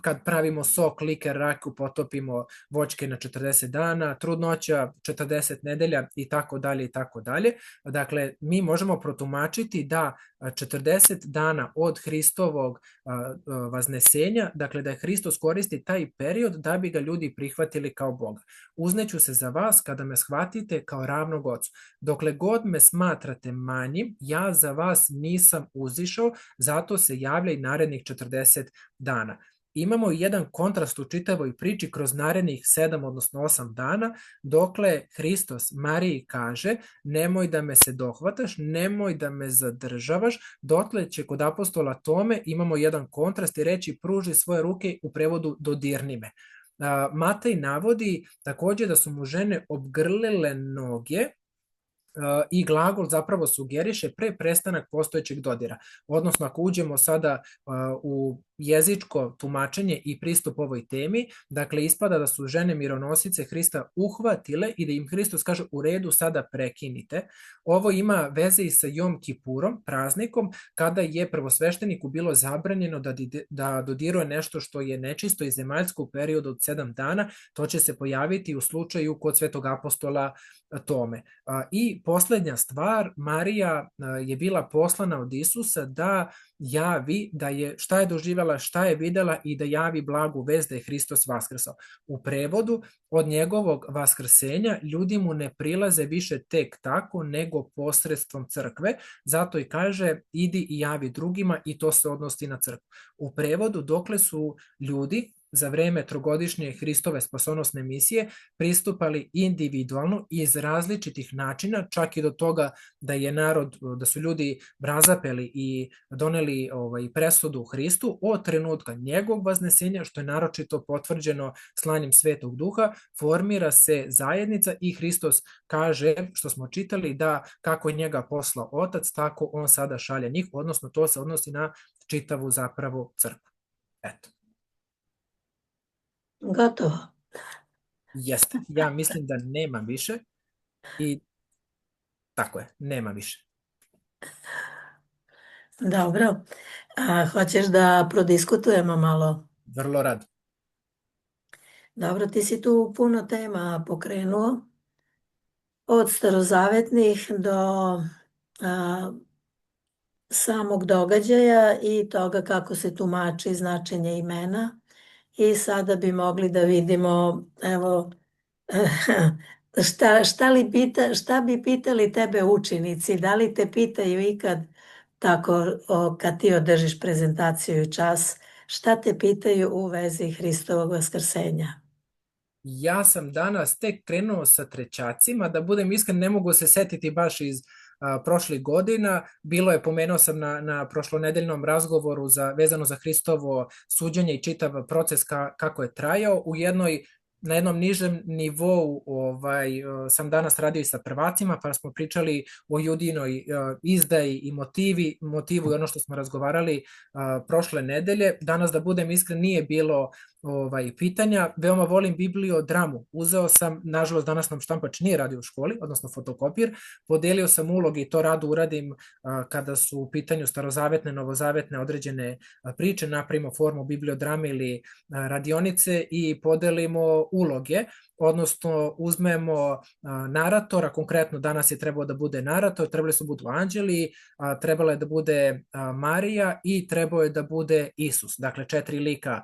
kad pravimo sok, liker, raku, potopimo voćke na 40 dana, trudnoća, 40 nedelja i tako dalje i tako dalje. Dakle, mi možemo protumačiti da 40 dana od Hristovog vaznesenja, dakle da je Hristos koristi taj period da bi ga ljudi prihvatili kao Boga. Uzneću se za vas kada me shvatite kao ravnog ocu. Dokle god me smatrate manjim, ja za vas nisam uzišao, zato se javlja i narednih 40 dana. Imamo jedan kontrast u čitavoj priči kroz narednih 7, odnosno 8 dana, dokle Hristos Mariji kaže nemoj da me se dohvataš, nemoj da me zadržavaš, dotle će kod apostola Tome imamo jedan kontrast i reći pruži svoje ruke, u prevodu dodirni me. Matej navodi takođe da su mu žene obgrlile noge i glagol zapravo sugeriše pre prestanak postojećeg dodira. Odnosno, ako uđemo sada u jezičko tumačenje i pristup ovoj temi, dakle ispada da su žene mironosice Hrista uhvatile i da im Hristos kaže u redu sada prekinite. Ovo ima veze i sa Jom Kipurom, praznikom, kada je prvosvešteniku bilo zabranjeno da dodiruje nešto što je nečisto i zemaljsko u periodu od 7 dana, to će se pojaviti u slučaju kod svetog apostola Tome. I poslednja stvar, Marija je bila poslana od Isusa da javi da je šta je doživela, šta je videla i da javi blagu vest da je Hristos vaskrsao. U prevodu, od njegovog vaskrsenja ljudi mu ne prilaze više tek tako, nego posredstvom crkve, zato i kaže idi i javi drugima i to se odnosi na crkvu. U prevodu, dokle su ljudi za vreme trogodišnje Hristove spasonosne misije pristupali individualno iz različitih načina, čak i do toga da su ljudi razapeli i doneli presudu Hristu od trenutka njegovog vaznesenja, što je naročito potvrđeno slanjem Svetog Duha, formira se zajednica i Hristos kaže, što smo čitali, da kako je njega poslao Otac, tako on sada šalje njih, odnosno to se odnosi na čitavu zapravo crkvu. Eto. Gotovo. Jeste, ja mislim da nema više i tako je, nema više. Dobro. Hoćeš da prodiskutujemo malo? Vrlo rado. Dobro, ti si tu puno tema pokrenuo, od starozavetnih do samog događaja i toga kako se tumači značenje imena. I sada bi mogli da vidimo, evo, šta bi pitali tebe učenici, da li te pitaju ikad tako kad ti održiš prezentaciju i čas, šta te pitaju u vezi Hristovog vaskrsenja? Ja sam danas tek krenuo sa trećacima, da budem iskren, ne mogu se setiti baš iz prošlih godina. Bilo je, pomenuo sam na prošlonedeljnom razgovoru vezano za Hristovo suđenje i čitav proces kako je trajao. U jednoj na jednom nižem nivou sam danas radio i sa prvacima, pa smo pričali o Judinoj izdaji i motivu i ono što smo razgovarali prošle nedelje. Danas, da budem iskren, nije bilo pitanja. Veoma volim bibliodramu. Uzeo sam, nažalost danas nam štampač nije radio u školi, odnosno fotokopir, podelio sam uloge i to rado uradim kada su u pitanju starozavetne, novozavetne određene priče, napravimo formu bibliodrame ili radionice i podelimo uloge, odnosno uzmemo naratora, konkretno danas je trebao da bude narator, trebali su da budu anđeli, trebala je da bude Marija i trebao je da bude Isus. Dakle, 4 lika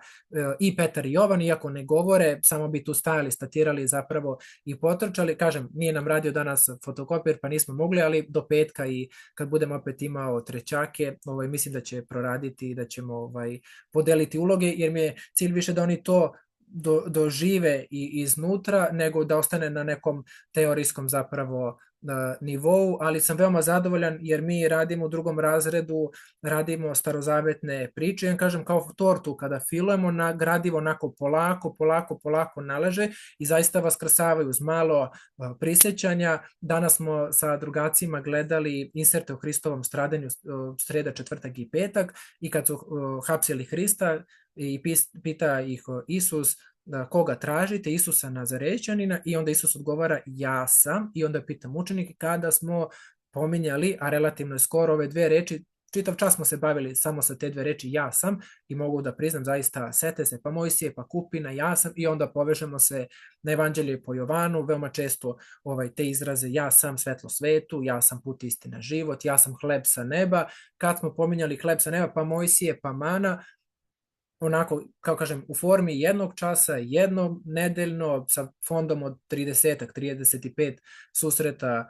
i Petar i Jovan, iako ne govore, samo bi tu stajali, statirali zapravo i potrčali. Kažem, nije nam radio danas fotokopir, pa nismo mogli, ali do petka i kad budem opet imao trećake, mislim da će proraditi i da ćemo podeliti uloge, jer mi je cilj više da oni to dožive i iznutra, nego da ostane na nekom teorijskom zapravo nivou, ali sam veoma zadovoljan jer mi radimo u drugom razredu, radimo starozavetne priče, ja kažem kao tortu, kada filujemo na gradivo onako polako naleže i zaista vaskrsavaju uz malo prisećanja. Danas smo sa drugacima gledali inserte o Hristovom stradanju sreda, četvrtak i petak i kad su hapsili Hrista i pita ih Isus koga tražite, Isusa Nazarećanina, i onda Isus odgovara ja sam, i onda pitam učenike kada smo pominjali, a relativno je skoro, ove dve reči, čitav čas smo se bavili samo sa te dve reči ja sam, i mogu da priznam zaista sete se pa Mojsije pa Kupina ja sam, i onda povežemo se na Evanđelje po Jovanu, veoma često te izraze ja sam svetlo svetu, ja sam put istina život, ja sam hleb sa neba. Kad smo pominjali hleb sa neba pa Mojsije pa mana, onako, kao kažem, u formi jednog časa, jednom nedeljno, sa fondom od 30-35 susreta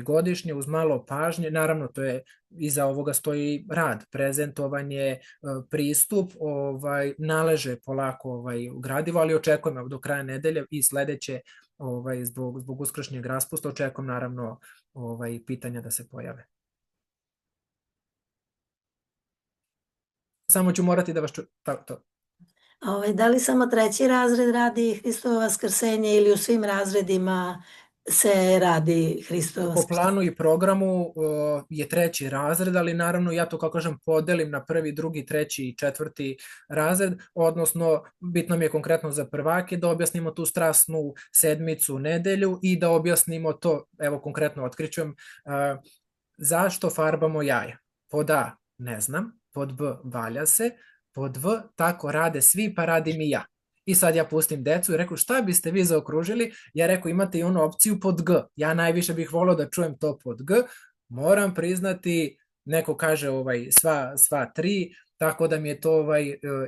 godišnje, uz malo pažnje. Naravno, to je, iza ovoga stoji rad, prezentovanje, pristup, naleže polako gradivo, ali očekujemo do kraja nedelje i sledeće, zbog uskršnjeg raspusta, očekujem naravno pitanja da se pojave. Samo ću morati da vas to. Da li samo 3. razred radi Hristovo vaskrsenje ili u svim razredima se radi Hristovo Po vaskrsenje? planu i programu je 3. razred, ali naravno ja to, kao kažem, podelim na 1., 2., 3. i 4. razred, odnosno bitno mi je konkretno za prvake da objasnimo tu strasnu sedmicu, nedelju, i da objasnimo to, evo konkretno otkrićujem, zašto farbamo jaja. Pod A, ne znam, pod B, valja se, pod V, tako rade svi, pa radim i ja. I sad ja pustim decu i rekao, šta biste vi zaokružili? Ja rekao, imate i onu opciju pod G. Ja najviše bih volao da čujem to pod G. Moram priznati, neko kaže sva 3, tako da mi je to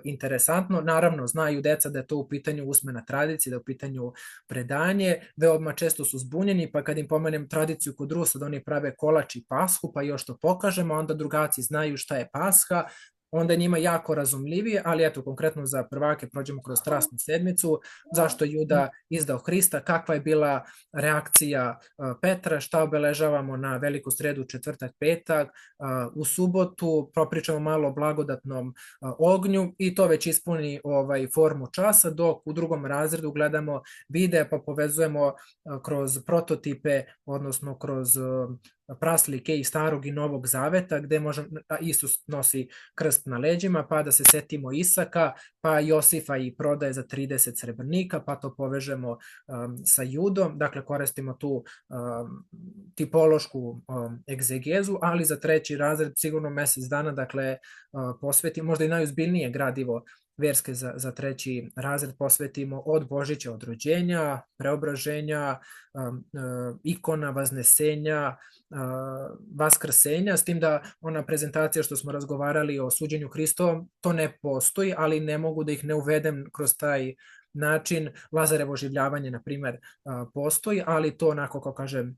interesantno. Naravno, znaju deca da je to u pitanju usmena tradicija, da je u pitanju predanje. Veoma često su zbunjeni, pa kad im pomenem tradiciju kod Rusa da oni prave kolač i pashu, pa još to pokažemo, onda drugaci znaju šta je pasha, onda je njima jako razumljivije, ali eto, konkretno za prvake prođemo kroz strasnu sedmicu, zašto Juda izdao Hrista, kakva je bila reakcija Petra, šta obeležavamo na veliku sredu, četvrtak, petak, u subotu propričamo malo o blagodatnom ognju i to već ispuni formu časa, dok u drugom razredu gledamo videa pa povezujemo kroz prototipe, odnosno kroz praslike i starog i novog zaveta, gde Isus nosi krst na leđima, pa da se setimo Isaka, pa Josifa i prodaje za 30 srebrnika, pa to povežemo sa Judom, dakle koristimo tu tipološku egzegezu, ali za 3. razred sigurno mesec dana, dakle posvetimo možda i najuzbiljnije gradivo verske za 3. razred posvetimo od Božića od rođenja, preobraženja, ikona, vaznesenja, vaskrsenja, s tim da ona prezentacija što smo razgovarali o suđenju Hristovom, to ne postoji, ali ne mogu da ih ne uvedem kroz taj način. Lazarevo oživljavanje, na primer, postoji, ali to onako, kao kažem,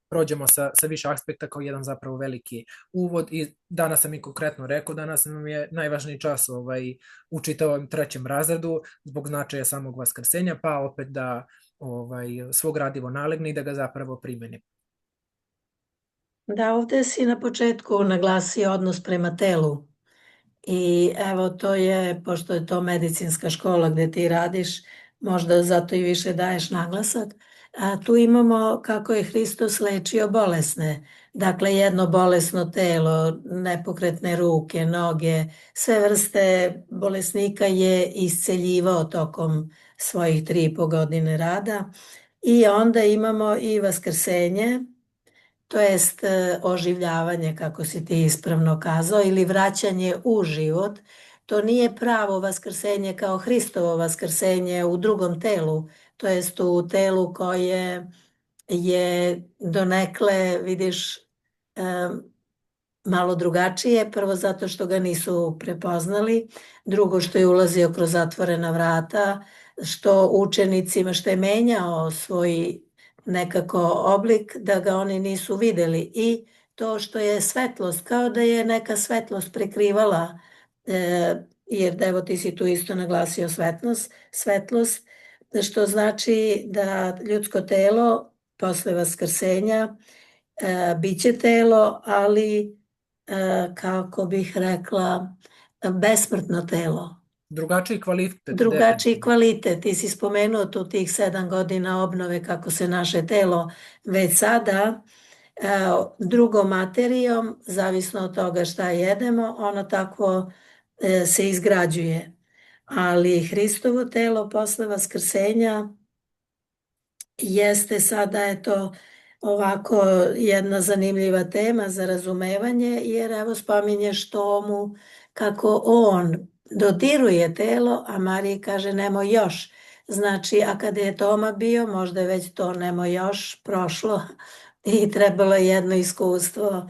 prođemo sa više aspekta kao jedan zapravo veliki uvod, i danas sam i konkretno rekao, danas nam je najvažniji čas u čitavom 3. razredu zbog značaja samog vaskrsenja, pa opet da svo gradivo nalegne i da ga zapravo primeni. Da, ovde si na početku naglasio odnos prema telu i evo to je, pošto je to medicinska škola gde ti radiš, možda zato i više daješ naglasak. A tu imamo kako je Hristos lečio bolesne. Dakle, jedno bolesno telo, nepokretne ruke, noge, sve vrste bolesnika je isceljivao tokom svojih 3,5 godine rada. I onda imamo i vaskrsenje, to jest oživljavanje, kako si ti ispravno kazao, ili vraćanje u život. To nije pravo vaskrsenje kao Hristovo vaskrsenje u drugom telu, to jest u telu koje je donekle, vidiš, malo drugačije, prvo zato što ga nisu prepoznali, drugo što je ulazio kroz zatvorena vrata, što učenicima, što je menjao svoj nekako oblik da ga oni nisu videli i to što je svetlost, kao da je neka svetlost prekrivala, jer evo ti si tu isto naglasio svetlost, što znači da ljudsko telo posle vaskrsenja biće telo, ali kako bih rekla, besmrtno telo. Drugačiji kvalitet, Drugačiji definitivno. kvalitet. Ti si spomenuo tu tih 7 godina obnove kako se naše telo već sada drugom materijom, zavisno od toga šta jedemo, ono tako se izgrađuje. Ali Hristovo telo posle vaskrsenja jeste sada eto ovako jedna zanimljiva tema za razumevanje, jer evo spominješ Tomu kako on dodiruje telo, a Mariji kaže nemoj još. Znači, a kada je Toma bio, možda je već to nemoj još prošlo i trebalo je jedno iskustvo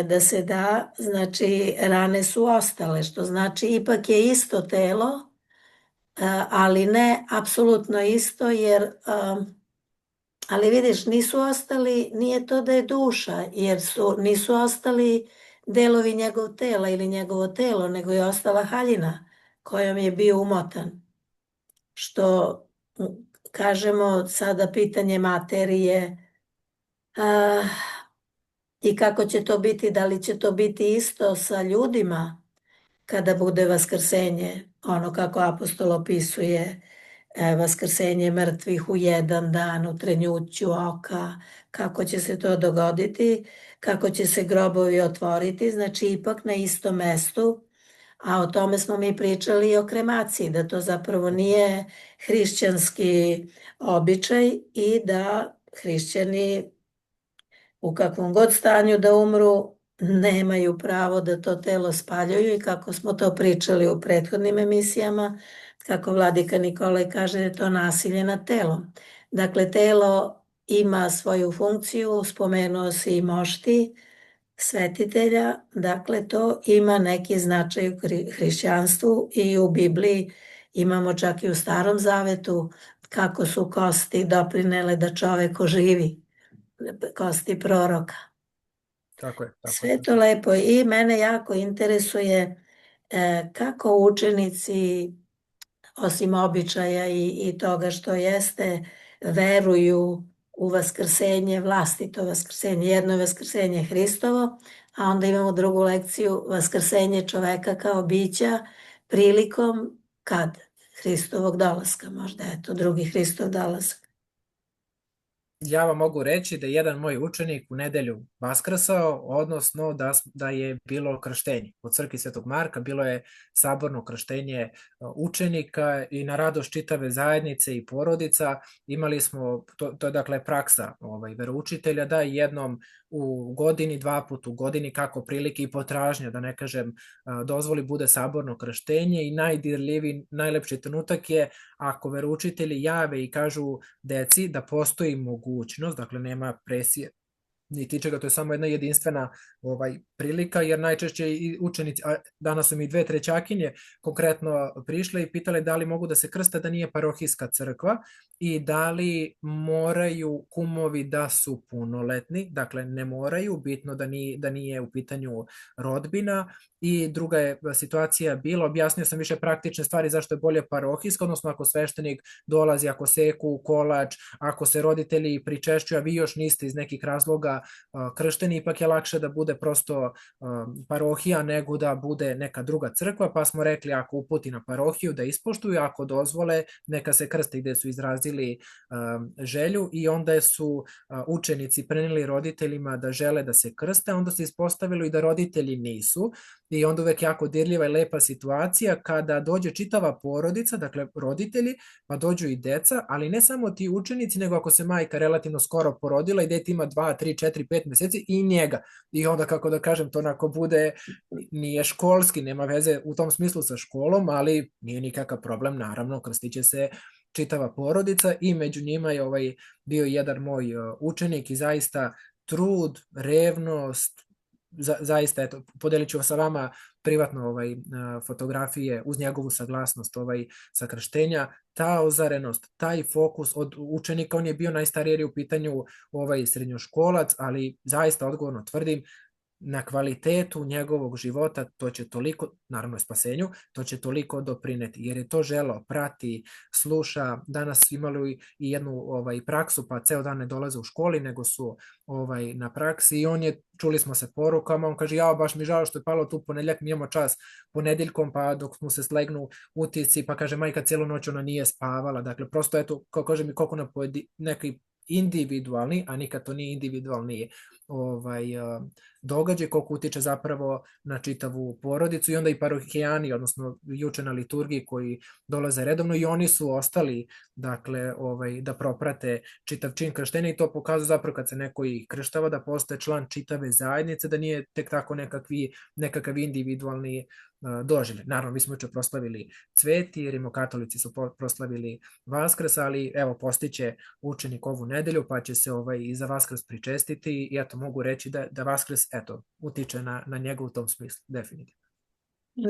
da se da. Znači, rane su ostale, što znači ipak je isto telo, ali ne apsolutno isto, jer ali vidiš, nisu ostali, nije to da je duša, jer nisu ostali delovi njegov tela ili njegovo telo, nego je ostala haljina kojom je bio umotan. Što, kažemo, sada pitanje materije i kako će to biti, da li će to biti isto sa ljudima kada bude vaskrsenje, ono kako apostol opisuje vaskrsenje mrtvih u jedan dan, u trenjuću oka, kako će se to dogoditi, kako će se grobovi otvoriti, znači ipak na istom mestu, a o tome smo mi pričali i o kremaciji, da to zapravo nije hrišćanski običaj i da hrišćani u kakvom god stanju da umru nemaju pravo da to telo spaljuju i kako smo to pričali u prethodnim emisijama, kako vladika Nikolaj kaže da je to nasilje nad telom. Dakle, telo ima svoju funkciju, spomenuo si i mošti, svetitelja, dakle to ima neki značaj u hrišćanstvu i u Bibliji imamo čak i u Starom Zavetu kako su kosti doprinele da čovek oživi, kosti proroka. Tako je. Sve to lepo i mene jako interesuje kako učenici, osim običaja i toga što jeste, veruju u vaskrsenje, vlastito vaskrsenje. Jedno je vaskrsenje Hristovo, a onda imamo drugu lekciju, vaskrsenje čoveka kao bića prilikom kad? Hristovog dolaska, možda je to drugi Hristov dolazak. Ja vam mogu reći da je jedan moj učenik u nedelju vaskrsao, odnosno da je bilo krštenje. U crkvi Svetog Marka bilo je saborno krštenje učenika i na radost čitave zajednice i porodica. Imali smo, to je dakle praksa veroučitelja, da jednom u godini, 2 puta u godini, kako prilike i potražnja, da ne kažem, dozvoli bude saborno krštenje i najdirljiviji, najlepši trenutak je ako veroučitelji jave i kažu deci da postoji mogućnost, dakle nema presije niti čega, to je samo jedna jedinstvena prilika, jer najčešće i učenici, a danas su mi 2 trećakinje konkretno prišle i pitale da li mogu da se krste da nije parohijska crkva i da li moraju kumovi da su punoletni, dakle ne moraju, bitno da nije u pitanju rodbina. I druga je situacija bila, objasnio sam više praktične stvari zašto je bolje parohijska, odnosno ako sveštenik dolazi, ako seku kolač, ako se roditelji pričešćuju, a vi još niste iz nekih razloga da kršteni ipak je lakše da bude prosto parohija nego da bude neka druga crkva, pa smo rekli ako uputi na parohiju da ispoštuju, ako dozvole neka se krste gde su izrazili želju i onda su učenici preneli roditeljima da žele da se krste, onda se ispostavilo i da roditelji nisu i onda uvek jako dirljiva i lepa situacija kada dođe čitava porodica, dakle roditelji, pa dođu i deca, ali ne samo ti učenici, nego ako se majka relativno skoro porodila i dete ima 2, 3, 4, 5 meseci i njega. I onda, kako da kažem, to onako bude, nije školski, nema veze u tom smislu sa školom, ali nije nikakav problem, naravno, krstiće se čitava porodica i među njima je bio jedan moj učenik i zaista trud, revnost, zaista, eto, podelit ću sa vama privatno fotografije uz njegovu saglasnost sa krštenja, ta ozarenost, taj fokus od učenika, on je bio najstariji jer je u pitanju srednjoškolac, ali zaista odgovorno tvrdim, na kvalitetu njegovog života, to će toliko, naravno spasenju, to će toliko doprineti, jer je to želeo, prati, sluša, danas imali i jednu praksu, pa ceo dan ne dolaze u školi, nego su na praksi i on je, čuli smo se porukama, on kaže, baš mi žao što je palo tu ponedeljak, mi imamo čas ponedeljkom, pa dok mu se slegnu utisci, pa kaže, majka cijelu noć ona nije spavala, dakle, prosto eto, kao kaže mi, koliko na neki individualni, a nikad to nije individualni događaj, koliko utiče zapravo na čitavu porodicu i onda i parohijani, odnosno juče na liturgiji koji dolaze redovno i oni su ostali, dakle, da proprate čitav čin krštenja i to pokazuje zapravo kad se neko i krštava da postaje član čitave zajednice, da nije tek tako nekakav individualni doživljaj. Naravno, mi smo juče proslavili Cveti, rimokatolici su proslavili Vaskrs, ali evo, postiće učenik ovu nedelju, pa će se i za Vaskrs pričestiti i eto, mogu reći da Vaskrs, eto, utiče na njega u tom smislu, definitivno.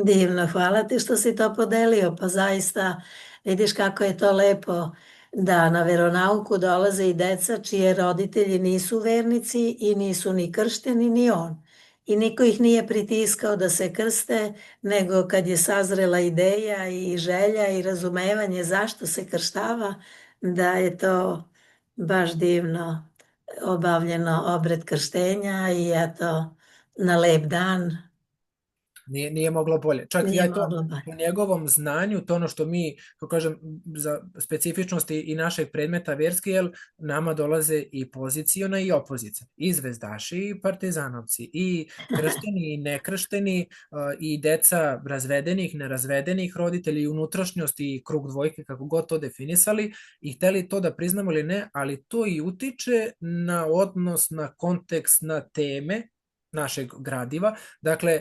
Divno, hvala ti što si to podelio, pa zaista vidiš kako je to lepo da na veronauku dolaze i deca čije roditelji nisu vernici i nisu ni kršteni ni on. I niko ih nije pritiskao da se krste, nego kad je sazrela ideja i želja i razumevanje zašto se krštava, da je to baš divno obavljeno obred krštenja i eto, na lep dan. Nije moglo bolje. Čak Nije ja to moglo bolje. u njegovom znanju, to ono što mi, kako kažem, za specifičnosti i našeg predmeta verski, jer nama dolaze i poziciona i opozicija. I zvezdaši i partizanovci, i kršteni i nekršteni, i deca razvedenih, nerazvedenih roditelji, i unutrašnjosti i krug dvojke, kako god to definisali, i hteli to da priznamo ili ne, ali to i utiče na odnos, na kontekst, na teme našeg gradiva, dakle,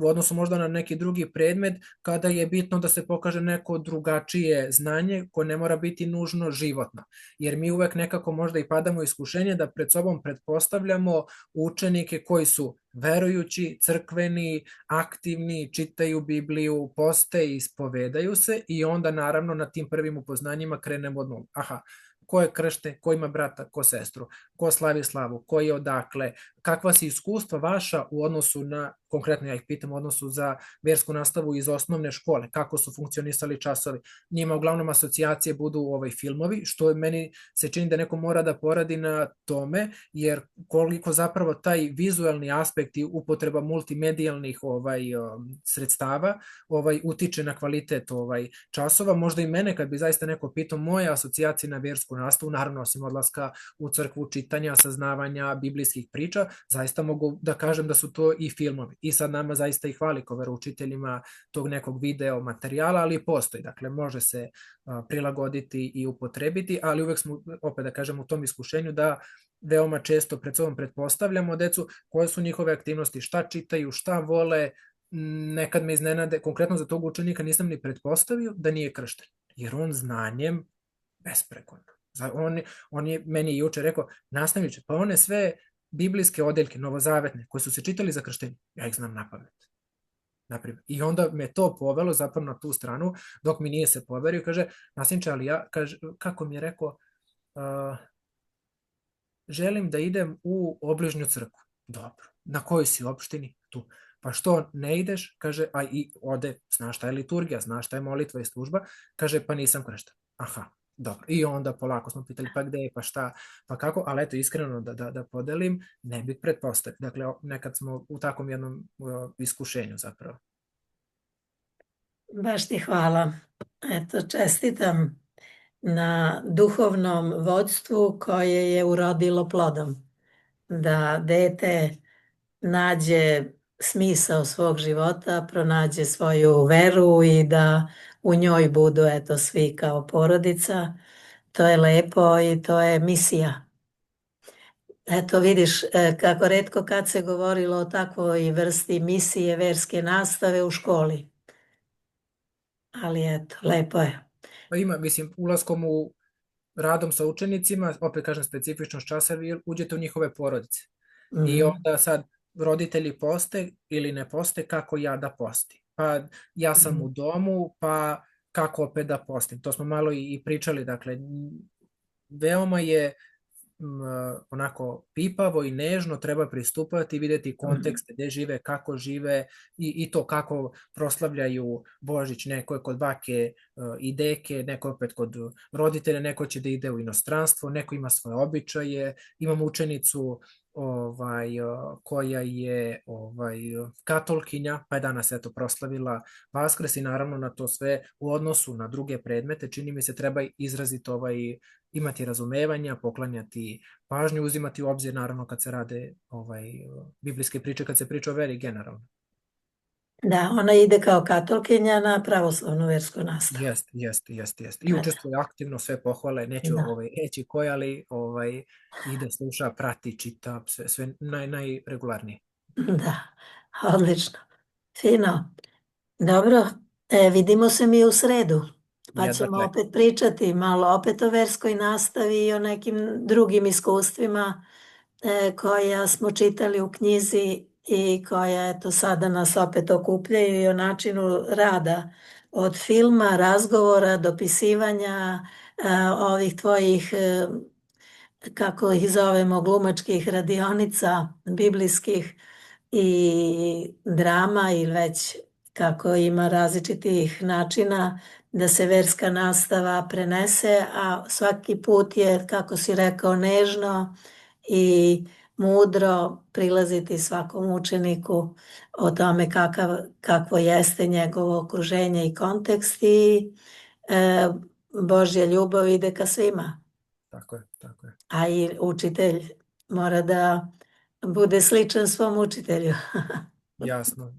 u odnosu možda na neki drugi predmet, kada je bitno da se pokaže neko drugačije znanje koje ne mora biti nužno životno, jer mi uvek nekako možda i padamo u iskušenje da pred sobom pretpostavljamo učenike koji su verujući, crkveni, aktivni, čitaju Bibliju, poste i ispovedaju se i onda naravno na tim prvim upoznanjima krenemo od nula. Aha, ko je kršten, ko ima brata, ko sestru, ko slavi slavu, ko je odakle, kakva si iskustva vaša u odnosu na, konkretno ja ih pitam, u odnosu za versku nastavu iz osnovne škole, kako su funkcionisali časovi. Njima uglavnom asocijacije budu filmovi, što meni se čini da neko mora da poradi na tome, jer koliko zapravo taj vizualni aspekt i upotreba multimedijalnih sredstava utiče na kvalitet časova. Možda i mene kad bi zaista neko pitao moje asocijacije na versku nastavu, naravno osim odlaska u crkvu, čitanja, saznavanja biblijskih priča, zaista mogu da kažem da su to i filmovi. I sad nama zaista i hvali kao veroučiteljima tog nekog video materijala, ali postoji. Dakle, može se prilagoditi i upotrebiti, ali uvek smo, opet da kažem, u tom iskušenju da veoma često pred sobom pretpostavljamo decu koje su njihove aktivnosti, šta čitaju, šta vole. Nekad me iznenade, konkretno za tog učenika nisam ni pretpostavio da nije kršten, jer on znanjem besprekorno. On je meni juče rekao, nastavniče, pa one sve biblijske odeljke, novozavetne, koje su se čitali za krštenje, ja ih znam na pamet. Naprimjer. I onda me to povelo zapravo na tu stranu, dok mi nije se poverio, kaže, nastavniče, ali ja, kaže, kako mi je rekao, želim da idem u obližnju crkvu. Dobro, na kojoj si opštini? Tu. Pa što ne ideš? Kaže, a i ode, znaš šta je liturgija, znaš šta je molitva i služba, kaže, pa nisam kršten. Aha, Dobro, i onda polako smo pitali pa gde je, pa šta, pa kako, ali eto iskreno da podelim, ne bih pretpostavio. Dakle, nekad smo u takvom jednom iskušenju zapravo. Baš ti hvala. Eto, čestitam na duhovnom vodstvu koje je urodilo plodom. Da dete nađe smisao svog života, pronađe svoju veru i da u njoj budu eto svi kao porodica. To je lepo i to je misija. Eto vidiš kako retko kad se govorilo o takvoj vrsti misije verske nastave u školi. Ali eto, lepo je. Pa ima, mislim, ulaskom u radom sa učenicima, opet kažem specifičnost časa, vi uđete u njihove porodice. I Mhm, onda sad roditelji poste ili ne poste, kako ja da postim. Pa ja sam u mhm, domu, pa kako opet da postim. To smo malo i pričali, dakle, veoma je onako pipavo i nežno treba pristupati i videti mhm. kontekst gde žive, kako žive i to kako proslavljaju Božić. Neko je kod bake i deke, neko je opet kod roditelja, neko će da ide u inostranstvo, neko ima svoje običaje. Imam učenicu koja je katolkinja, pa je danas eto proslavila Vaskrs i naravno na to sve u odnosu na druge predmete čini mi se treba izraziti imati razumevanja, poklanjati pažnju, uzimati u obzir naravno kad se rade biblijske priče, kad se priča o veri generalno. Da, ona ide kao katolkinja na pravoslavnu versku nastavu. Jest. I Eto, učestvuje aktivno, sve pohvale, neću da, reći koje, ali ide, sluša, prati, čita, sve najregularnije. da, odlično. Fino. Dobro, vidimo se mi u sredu, pa Jedva ćemo čekam. opet pričati malo opet o verskoj nastavi i o nekim drugim iskustvima koja smo čitali u knjizi i koja eto sada nas opet okupljaju i o načinu rada od filma, razgovora, dopisivanja, ovih tvojih, kako ih zovemo, glumačkih radionica, biblijskih i drama ili već kako ima različitih načina da se verska nastava prenese, a svaki put je, kako si rekao, nežno i mudro prilaziti svakom učeniku o tome kakvo jeste njegovo okruženje i kontekst i e, Božja ljubav ide ka svima, Tako je. a i učitelj mora da bude sličan svom učitelju. Jasno.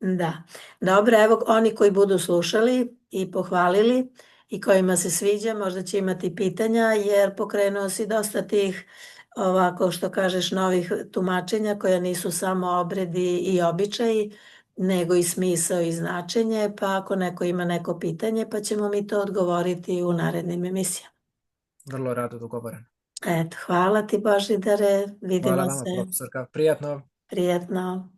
Da, dobro, evo oni koji budu slušali i pohvalili i kojima se sviđa, možda će imati pitanja jer pokrenuo si dosta tih ovako što kažeš novih tumačenja koja nisu samo obredi i običaji, nego i smisao i značenje, pa ako neko ima neko pitanje pa ćemo mi to odgovoriti u narednim emisijama. Vrlo rado dogovoreno. Eto, hvala ti Božidare, Hvala vidimo vama, se, profesorka. Prijatno. prijetno.